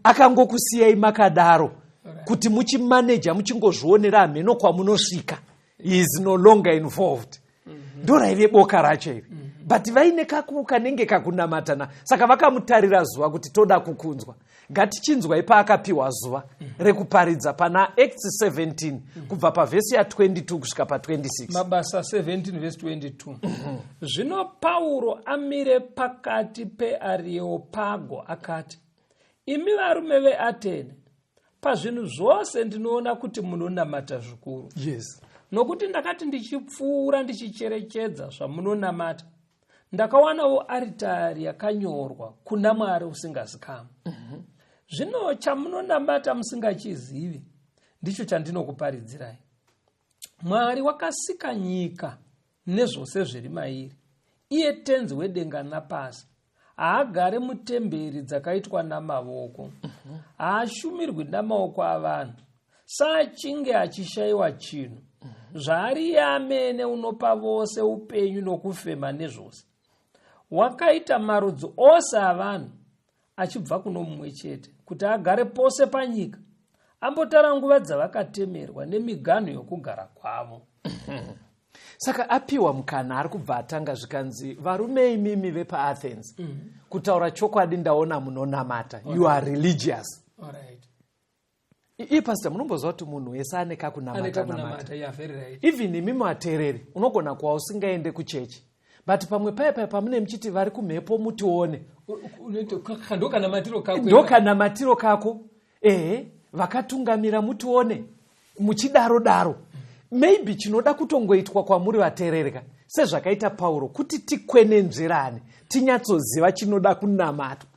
Akangokusiyai makadaro kuti muchimaneja muchingozvionera hameno kwamunosvika. He is no longer involved. Ndo raive boka racho iri. But vaine kanenge kakunamatana. Saka vakamutarira zuva kuti toda kukunzwa. Ngatichinzwai paakapiwa zuva rekuparidza pana Acts 17 kubva pavhesi ya 22 kusvika pa26. Mabasa 17 verse 22. Zvino Pauro amire pakati peAreopago akati, imi varume veAtene, pazvinhu zvose ndinoona kuti munonamata zvikuru. Yes. Nokuti ndakati ndichipfuura ndichicherechedza zvamunonamata, ndakawanawo aritari yakanyorwa kuna Mwari usingazikamwe. Zvino chamunonamata musingachizivi ndicho chandinokuparidzirai. Mwari wakasika nyika nezvose zviri mairi. Iye tenzi wedenga napasi. Haagare mutemberi dzakaitwa namavoko. Haashumirwi namaoko avanhu. Saachinge achishayiwa chinhu. Zvari yamene unopa vose upenyu nokufema nezvose. Wakaita marudzi ose avanhu achibva kuno mumwe chete, kuti agare pose panyika. Ambotara nguva dzavakatemerwa nemiganhu yokugara kwavo. Saka apiwa mukana ari kubva atanga zvikanzi varume imimi vepaAthens. Kutaura chokwadi ndaona munonamata. You are religious. Alright. Iye pastor munomboziva kuti munhu wese ane kakunamata. Yeah, very right. Even imimi vateereri unogona kuva usingaende kuchechi. But pamwe paya pamune muchiti vari kumhepo mutione. Ndokanamatiro kako. Vakatungamira mutione. Muchidaro. Maybe chinoda kutongoitwa kwamuri vateerereka. Sezvakaita Pauro kuti tikwenenzverane. Tinyatsoziva chinoda kunamatwa.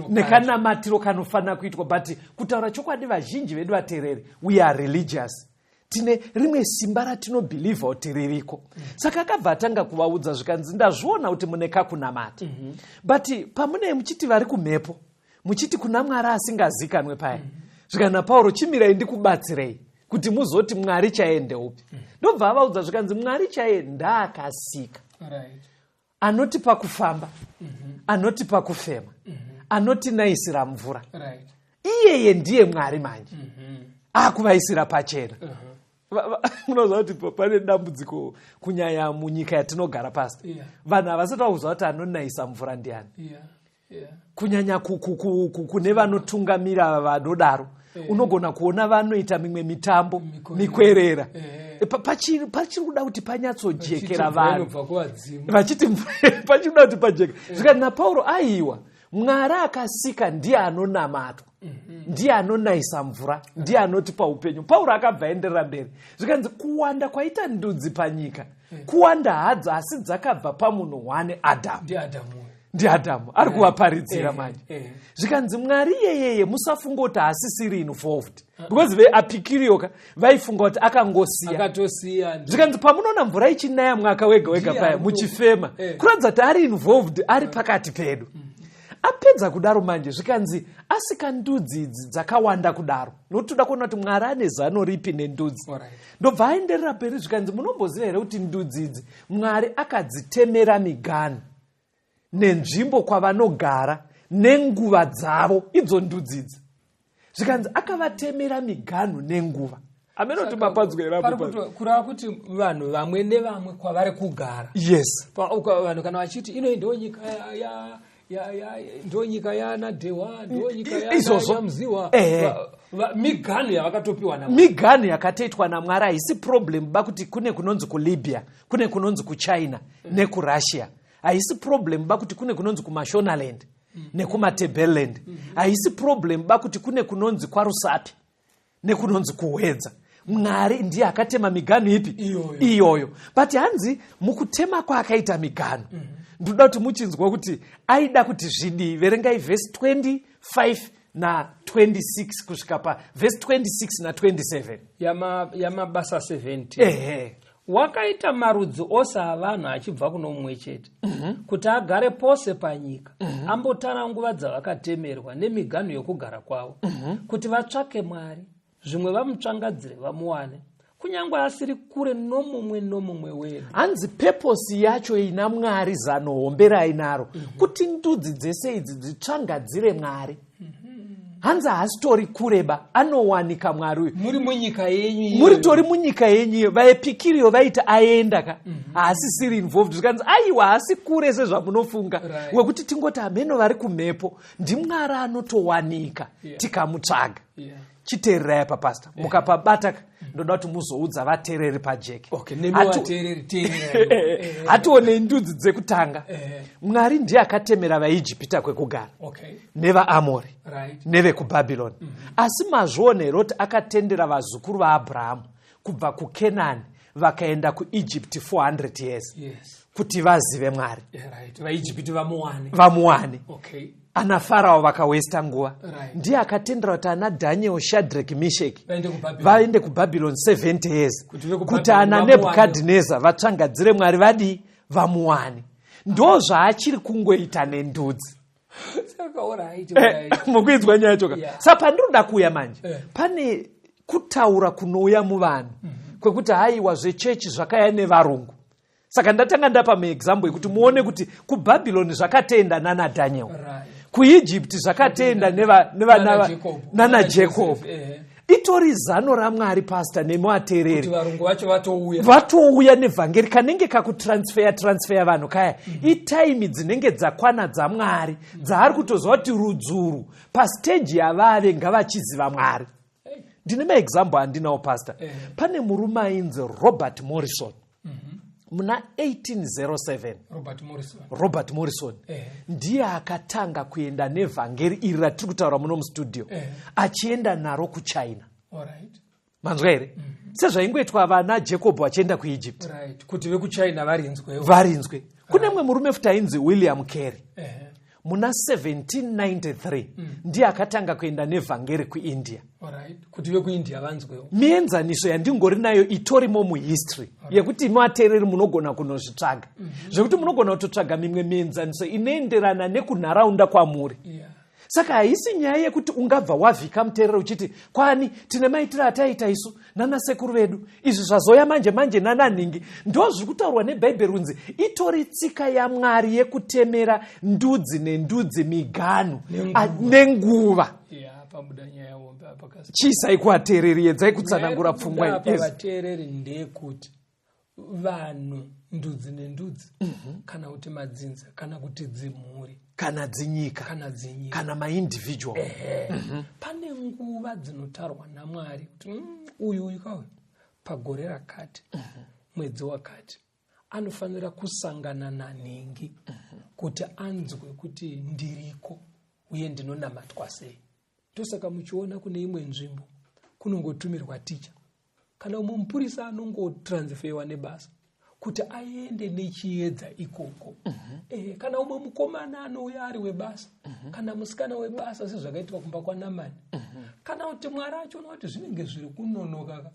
Nekanamatiro kanofanira kuitwa. But kutaura chokwadi vazhinji vedu vateereri. We are religious. Tine rimwe simba ratinobhilivha kuti ririko. Saka akabva atanga kuvaudza zvikanzi ndazviona kuti mune kakunamata. But pamune muchiti vari kumhepo, muchiti kuna Mwari asingazikanwe paya. Zvikana Pauro chimirai ndikubatsirei kuti muzoti Mwari chaende upi. Ndobva avaudza zvikanzi Mwari chaiye ndaakasika. Anotipa kufamba, anotipa kufema, anotinaisira mvura. Iyeye ndiye Mwari manje. Akuvaisira pachena. Munoziva kuti pane dambudziko kunyanya munyika yatinogara pasi. Vanhu havasati vakuziva kuti anonaisa mvura ndiani. Kunyanya kune vanotungamira vanodaro. Unogona kuona vanoita mimwe mitambo, mikwerera. Pachiri kuda kuti panyatsojekera vanhu. Pachiri kuda kuti pajekera. Zvikati naPauro aiwa. Mwari akasika ndiye anonamatwa. Ndiye anonaisa mvura. Ndiye anotipa upenyu. Pauro akabva enderera mberi. Zvikanzi kuwanda kwaita ndudzi panyika. Kuwanda hadzo asi dzakabva pamunhu wane Adamu. Ndi Adamu. Ari kuvaparidzira manje. Zvikanzi Mwari yeyeye musafunga kuti asisiri involved. Because veApicurio vaifunga kuti akangosiya. Zvikanzi pamunoona mvura ichinaya mwaka wega paya muchifema. Kuratidza kuti ari involved, ari pakati pedu. Apedza kudaro manje zvikanzi asika ndudzi idzi dzakawanda kudaro. Nokuti toda kuona kuti Mwari ane zano ripi nendudzi. Ndobva aenderera mberi zvikanzi munomboziva here kuti ndudzi idzi Mwari akadzitemera miganhu nenzvimbo kwavanogara nenguva dzavo idzo ndudzi idzi. Zvikanzi akavatemera miganhu nenguva. Ameno kuti mapadzwa kurava kuti vanhu vamwe nevamwe kwavari kugara. Yes. Vanhu kana vachiti ino ndiyo nyika ndo nyika yana Dewa, ndo nyika yana Mziwa. Miganhu yavakatopiwa na miganhu yakatoitwa naMwari haisi problem bakuti kune kunonzi kuLibya, kune kunonzi kuChina nekuRussia. Haisi problem bakuti kune kunonzi kuMashonaland nekumaTebeleland. Haisi problem bakuti kune kunonzi kwaRusapi nekunonzi kuHwedza. Mwari ndiye akatema miganhu ipi? Iyoyo. But hanzi mukutema kwaakaita miganhu. Ndoda kuti muchinzwa kuti aida kuti zvidii. Verengai verse 25 na 26 kusvika pa verse 26 na 27. Yamabasa 17. Wakaita marudzi ose avanhu achibva kuno mumwe chete. Kuti agare pose panyika. Ambotara nguva dzavakatemerwa nemiganhu yokugara kwavo. Kuti vatsvake Mwari. Zvimwe vamutsvangadzire vamuwane. Kunyangwe asiri kure nomumwe wedu. Hanzi purpose yacho ina Mwari zano hombera inaro. Kuti ndudzi dzese idzi dzitsvangadzire Mwari. Hanzi haasitori kureba, anowanika Mwari uyu. Muri munyika yenyu. Muri tori munyika yenyu. VaEpicurio vaita aenda ka. Haasisiri involved. Zvikanzi aiwa haasi kure sezvamunofunga. Wekuti tingoti ameno vari kumhepo. Ndimwari anotowanika tikamutsvaga. Chiteererai apa pastor. Mukapabata ndoda kuti muzoudza vateereri pajeki. Hatione ndudzi dzekutanga. Mwari ndiye akatemera vaIjipita kwekugara. NevaAmori. Nevekubhabhironi. Asi mazvione roti akatendera vazukuru vaAbhurahama kubva kuKenani vakaenda kuEgypt 400 years. Kuti vazive Mwari. VaIjipita vamuwane. Vamuwane. ana Farao vakawesta nguva. Right. Ndiye akatendera kuti ana Daniel, Shadrach, Meshach vaende kuBhabhironi 70 years kuti ana Nebukadnezar vatsvangadzire Mwari vadi vamuwane. Ndo zvaachiri kungoita nendudzi. Mukuidzwa nyaya yacho. Saka pandinoda kuuya manje pane kutaura kunouya muvanhu kwekuti haiwa zvechechi zvakaya nevarungu. Saka ndatanga ndapa maexample yekuti muone kuti kuBhabhironi zvakatenda nana Daniel, kuEgypt zvakatenda nana Jacob. Itori zano raMwari pastor nemuatereri varungu vacho vatouya nevhangeri kanenge kakutransfer vanhu kaya itaimi dzinenge dzakwana dzaMwari dzaari kutozva kuti rudzuru pastage yavave ngavachiziva Mwari. Ndine maexample andinawo pastor. Pane murume ainzi Robert Morrison. Muna 1807 Robert Morrison ndiye akatanga kuenda nevhangeri iri ratiri kutaura muno mustudio achienda naro kuChina. Manzwa here? Sezvaingoitwa vana Jacob vachienda kuEgypt kuti vekuChina varinzwe. Kune mumwe murume futi ainzi William Carey. Muna 1793 ndiye akatanga kuenda nevhangeri kuIndia. Kuti vekuIndia vanzwewo. Mienzaniso yandingori nayo itorimo muhistory yekuti muatereri munogona kunozvitsvaga. Zvekuti munogona kutotsvaga mimwe mienzaniso inoenderana nekunharaunda kwamuri. Saka haisi nyaya yekuti ungabva wavhika mutereri uchiti kwani tine maitiro ataita isu nana sekuru vedu izvi zvazoya manje nananhingi. Ndo zviri kutaurwa neBhaibheri kunzi itori tsika yaMwari yekutemera ndudzi nendudzi miganhu nenguva. Chisai kuatereri yedzai kutsanangura pfungwa vatereri ndekuti vanhu ndudzi nendudzi kana kuti madzinza kana kuti dzimhuri kana dzinyika kana maindividual. Pane nguva dzinotarwa naMwari kuti uyu kauyu pagore rakati mwedzi wakati anofanira kusangana nanhingi kuti anzwe kuti ndiriko uye ndinonamatwa sei. Ndosaka muchiona kune imwe nzvimbo kunongotumirwa ticha kana umwe mupurisa anongotransfewa nebasa kuti aende nechiedza ikoko. Kana umwe mukomana anouya ari webasa kana musikana webasa sezvakaitwa kumba kwaNamani. Kana kuti Mwari achiona kuti zvinenge zviri kunonoka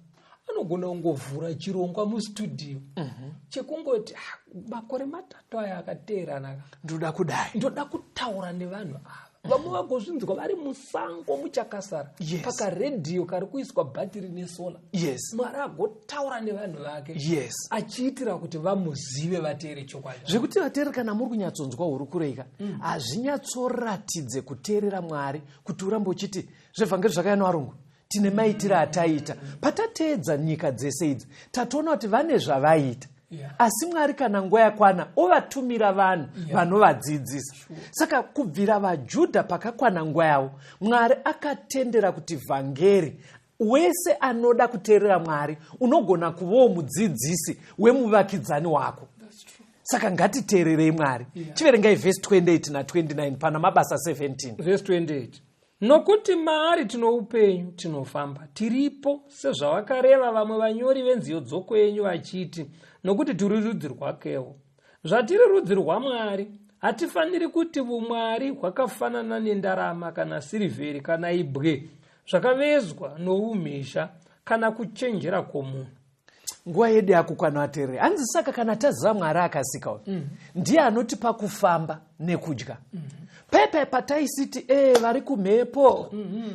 anogona kungovhura chirongwa mustudio chekungoti makore 3 aya akateerana ndoda kutaura nevanhu ava. Vamwe vagozvinzwa vari musango muchakasara pakaredhiyo kari kuiswa bhatiri nesola. Mwari agotaura nevanhu vake achiitira kuti vamuzive vateere chokwadi. Zvekuti vateere kana muri kunyatsonzwa uri kureika hazvinyatsoratidze kuteerera Mwari kuti urambe uchiti zvevhangeri zvakaya nevarungu tine maitiro ataita. Patateedza nyika dzese idzi tatoona kuti vane zvavaita. Asi Mwari kana nguva yakwana ovatumira vanhu vanovadzidzisa. Saka kubvira vaJudha pakakwana nguva yavo Mwari akatendera kuti vhangeri wese anoda kuteerera Mwari unogona kuvawo mudzidzisi wemuvakidzani wako. Saka ngatiteererei Mwari. Chiverengai verse 28 na 29 pana Mabasa 17. Verse 28. Nokuti maari tino upenyu tinofamba tiripo sezvavakareva vamwe vanyori venziyo dzokwenyu vachiti nokuti tiri rudzi rwakewo. Zvatiri rudzi rwaMwari hatifaniri kuti umwari hwakafanana nendarama kana sirivheri kana ibwe zvakavezwa noumhizha kana kuchenjera kwomunhu. Nguva yedu yakukwana vateereri. Hanzi saka kana taziva Mwari akasika ndiye anotipa kufamba nekudya. Pepe pataisiti vari kumhepo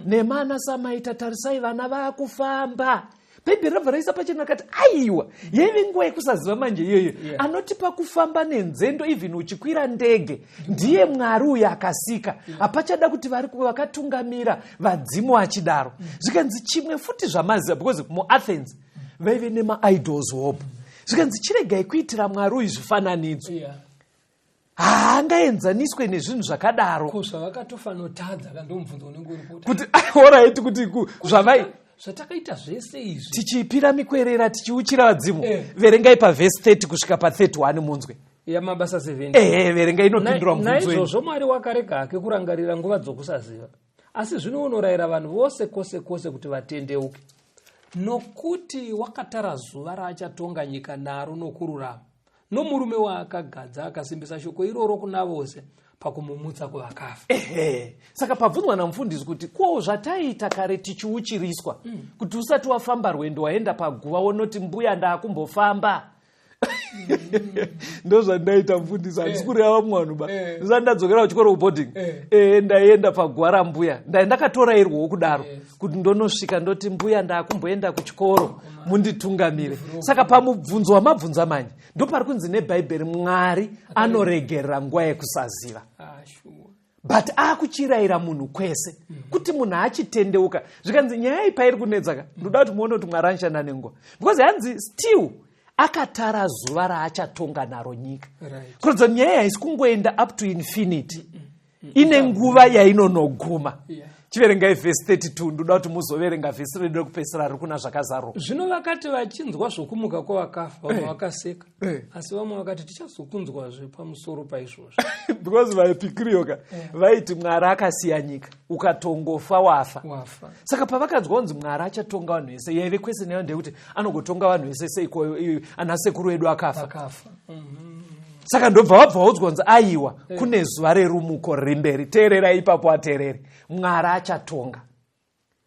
nemana samaita tarisai vana vakufamba. Bhaibheri rabva raisa pachena kati aiwa yeve nguva yekusaziva manje iyoyo anotipa kufamba nenzendo even uchikwira ndege ndiye Mwari uyo akasika. Hapachada kuti vakatungamira vadzimu vachidaro. Zvikanzi chimwe futi zvamaziva because muAthens vaive nemaidols hope. Zvikanzi chiregai kuitira Mwari uyu zvifananidzo. Haangaenzaniswe nezvinhu zvakadaro. Zvavakatofanotadza kandomubvunzo unenge uri kuti alright kuti zvavai zvatakaita zvese izvi tichipira mikwerera tichiuchira vadzimu. Verengai paverse 30 kusvika pa31 munzwe. Mabasa 7. Verengai inopindura mubvunzo. Naizvozvo Mwari wakarega hake kurangarira nguva dzokusaziva. Asi zvino unorayira vanhu vose kwose kuti vatendeuke. Nokuti wakatara zuva raachatonga nyika naro nokururama. nomurume waakagadza akasimbisa shoko iroro kuna vose pakumumutsa kuvakafa. Saka pabvunzwa namufundisi kuti ko zvataita kare tichiuchiriswa kuti usati wafamba rwendo waenda paguva wonoti mbuya ndaakumbofamba. Ndo zvandaita mufundisi handisi kureva mwana ba. Ndadzokera kuchikoro boarding. Ndaenda paguva rambuya. Ndakatorayirwawo kudaro kuti ndonosvika ndoti mbuya ndaakumboenda kuchikoro munditungamire. Saka pamubvunzo wamabvunza manje ndo pari kunzi neBhaibheri Mwari anoregerera nguva yekusaziva. But akuchirayira munhu kwese kuti munhu achitendeuka. Zvikanzi nyaya iyi pairi kunetsaka ndoda kuti muone kuti Mwari anoshanda nenguva. Because hanzi still akatara zuva raachatonga naro nyika. Kurodza nyaya haisi kungoenda up to infinity. Ine nguva yainonoguma. Chiverengai verse 32 ndoda kuti muzoverenga vhesi redu rekupedzisira riri kuna zvakazarwa. Zvino vakati vachinzwa zvokumuka kwavakafa vamwe vakaseka. Asi vamwe vakati tichazokunzwazve pamusoro paizvozvo. Because vaepikiriyoka vaiti Mwari akasiya nyika ukatongofa wafa. Saka pavakanzwa kunzi Mwari achatonga vanhu vese yaive kwese nayo ndeyekuti anogotonga vanhu vese seiko anasekuru edu akafa. Saka ndobva wabva waudzwa kunzi aiwa kune zuva rerumuko riri mberi. Teerera ipapo ateerere. Mwari achatonga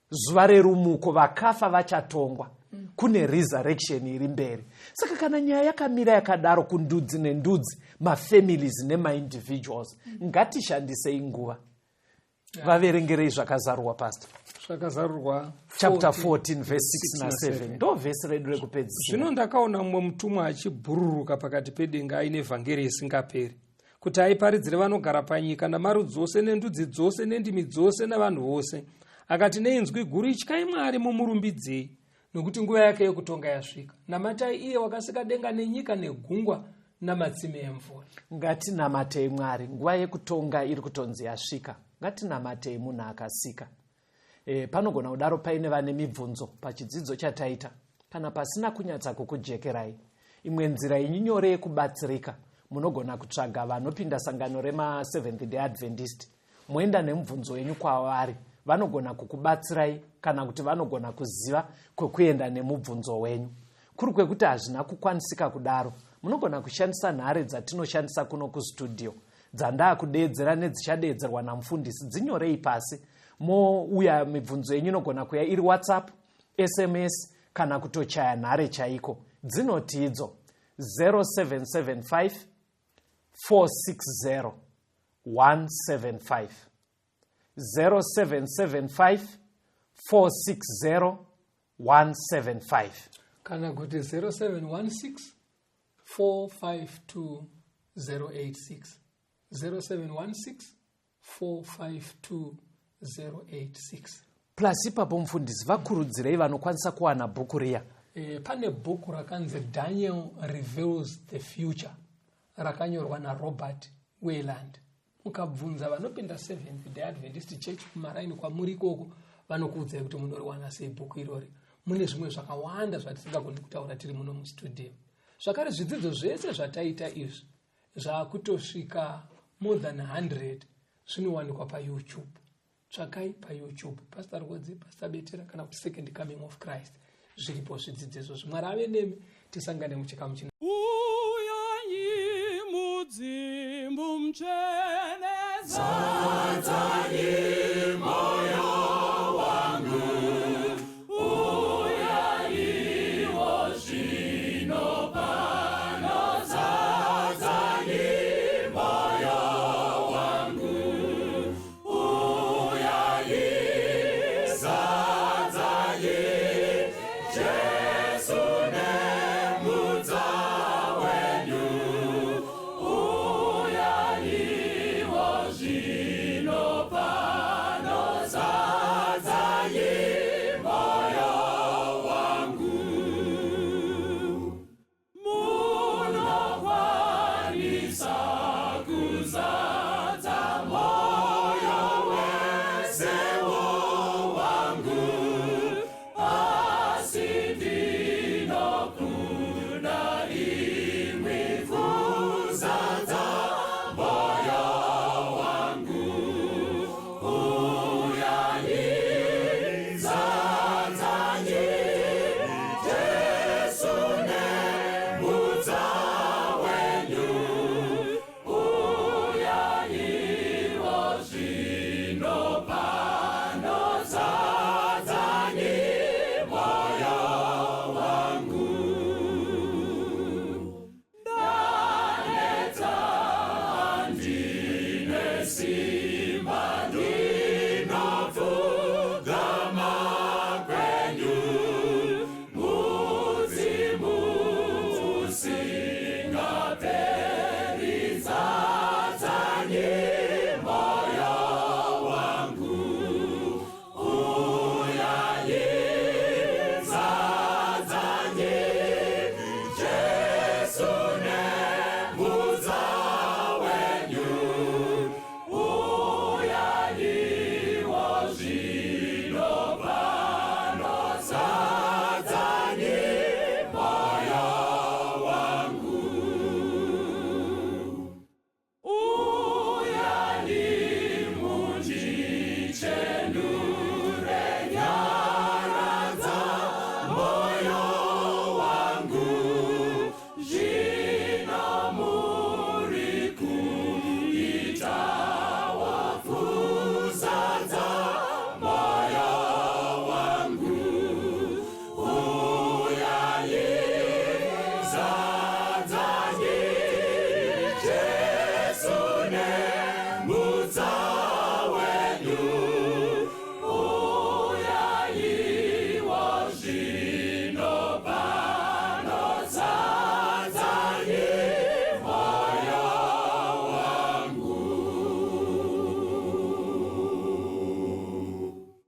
zuva rerumuko, vakafa vachatongwa, kune resurrection iri mberi. Saka kana nyaya yakamira yakadaro kundudzi nendudzi, mafamilies nemaindividuals, ngatishandisei nguva. Vaverengerei zvakazarurwa pastor. Zvakazarurwa chapter 14 verse 6 na 7 ndo vhesi redu rekupedzisira. Zvino ndakaona mumwe mutumwa achibhururuka pakati pedenga aine evhangeri isingaperi, kuti aiparidzire vanogara panyika namarudzi ose nendudzi dzose nendimi dzose navanhu vose. Akati neinzwi guru, ityai Mwari mumurumbidzei, nokuti nguva yake yokutonga yasvika. Namatai iye wakasika denga nenyika negungwa namatsime emvura. Ngatinamatei Mwari, nguva yekutonga iri kutonzi yasvika. Ngatinamatei munhu akasika. Panogona kudaro paine vane mibvunzo pachidzidzo chataita kana pasina kunyatsa kukujekerai. Imwe nzira inyore yekubatsirika, munogona kutsvaga vanopinda sangano rema Seventh Day Adventist, moenda nemubvunzo wenyu kwavari, vanogona kukubatsirai kana kuti vanogona kuziva kwekuenda nemubvunzo wenyu. Kuri kwekuti hazvina kukwanisika kudaro, munogona kushandisa nhare dzatinoshandisa kuno kustudio dzandaa kudeedzera nedzichadeedzerwa namufundisi. Dzinyorei pasi, uya mibvunzo yenyu inogona kuya iri WhatsApp, SMS kana kutochaya nhare chaiko. Dzinoti idzo 0775 460 175 0775 460 175 kana kuti 0716 452 086 0716 452 086. Plus ipapo mufundisi vakurudzirei vanokwanisa kuwana bhuku riya. Pane bhuku rakanzi Daniel Reveals the Future, rakanyorwa naRobert Wayland. Mukabvunza vanopinda Seventh Day Adventist Church kumaraini kwamuri ikoko, vanokuudzai kuti munoriwana sei bhuku irori. Mune zvimwe zvakawanda zvatisingagoni kutaura tiri muno mustudio. Zvakare zvidzidzo zvese zvataita izvi zvakutosvika more than 100 zvinowanikwa paYouTube. Tsvakai paYouTube Pastor Rwodzi, Pastor Betera kana kuti Second Coming of Christ. Zviripo zvidzidzo Mwari ave nemi, tisangane muchikamu chino. Uyanyi mudzimbu mchene zadzani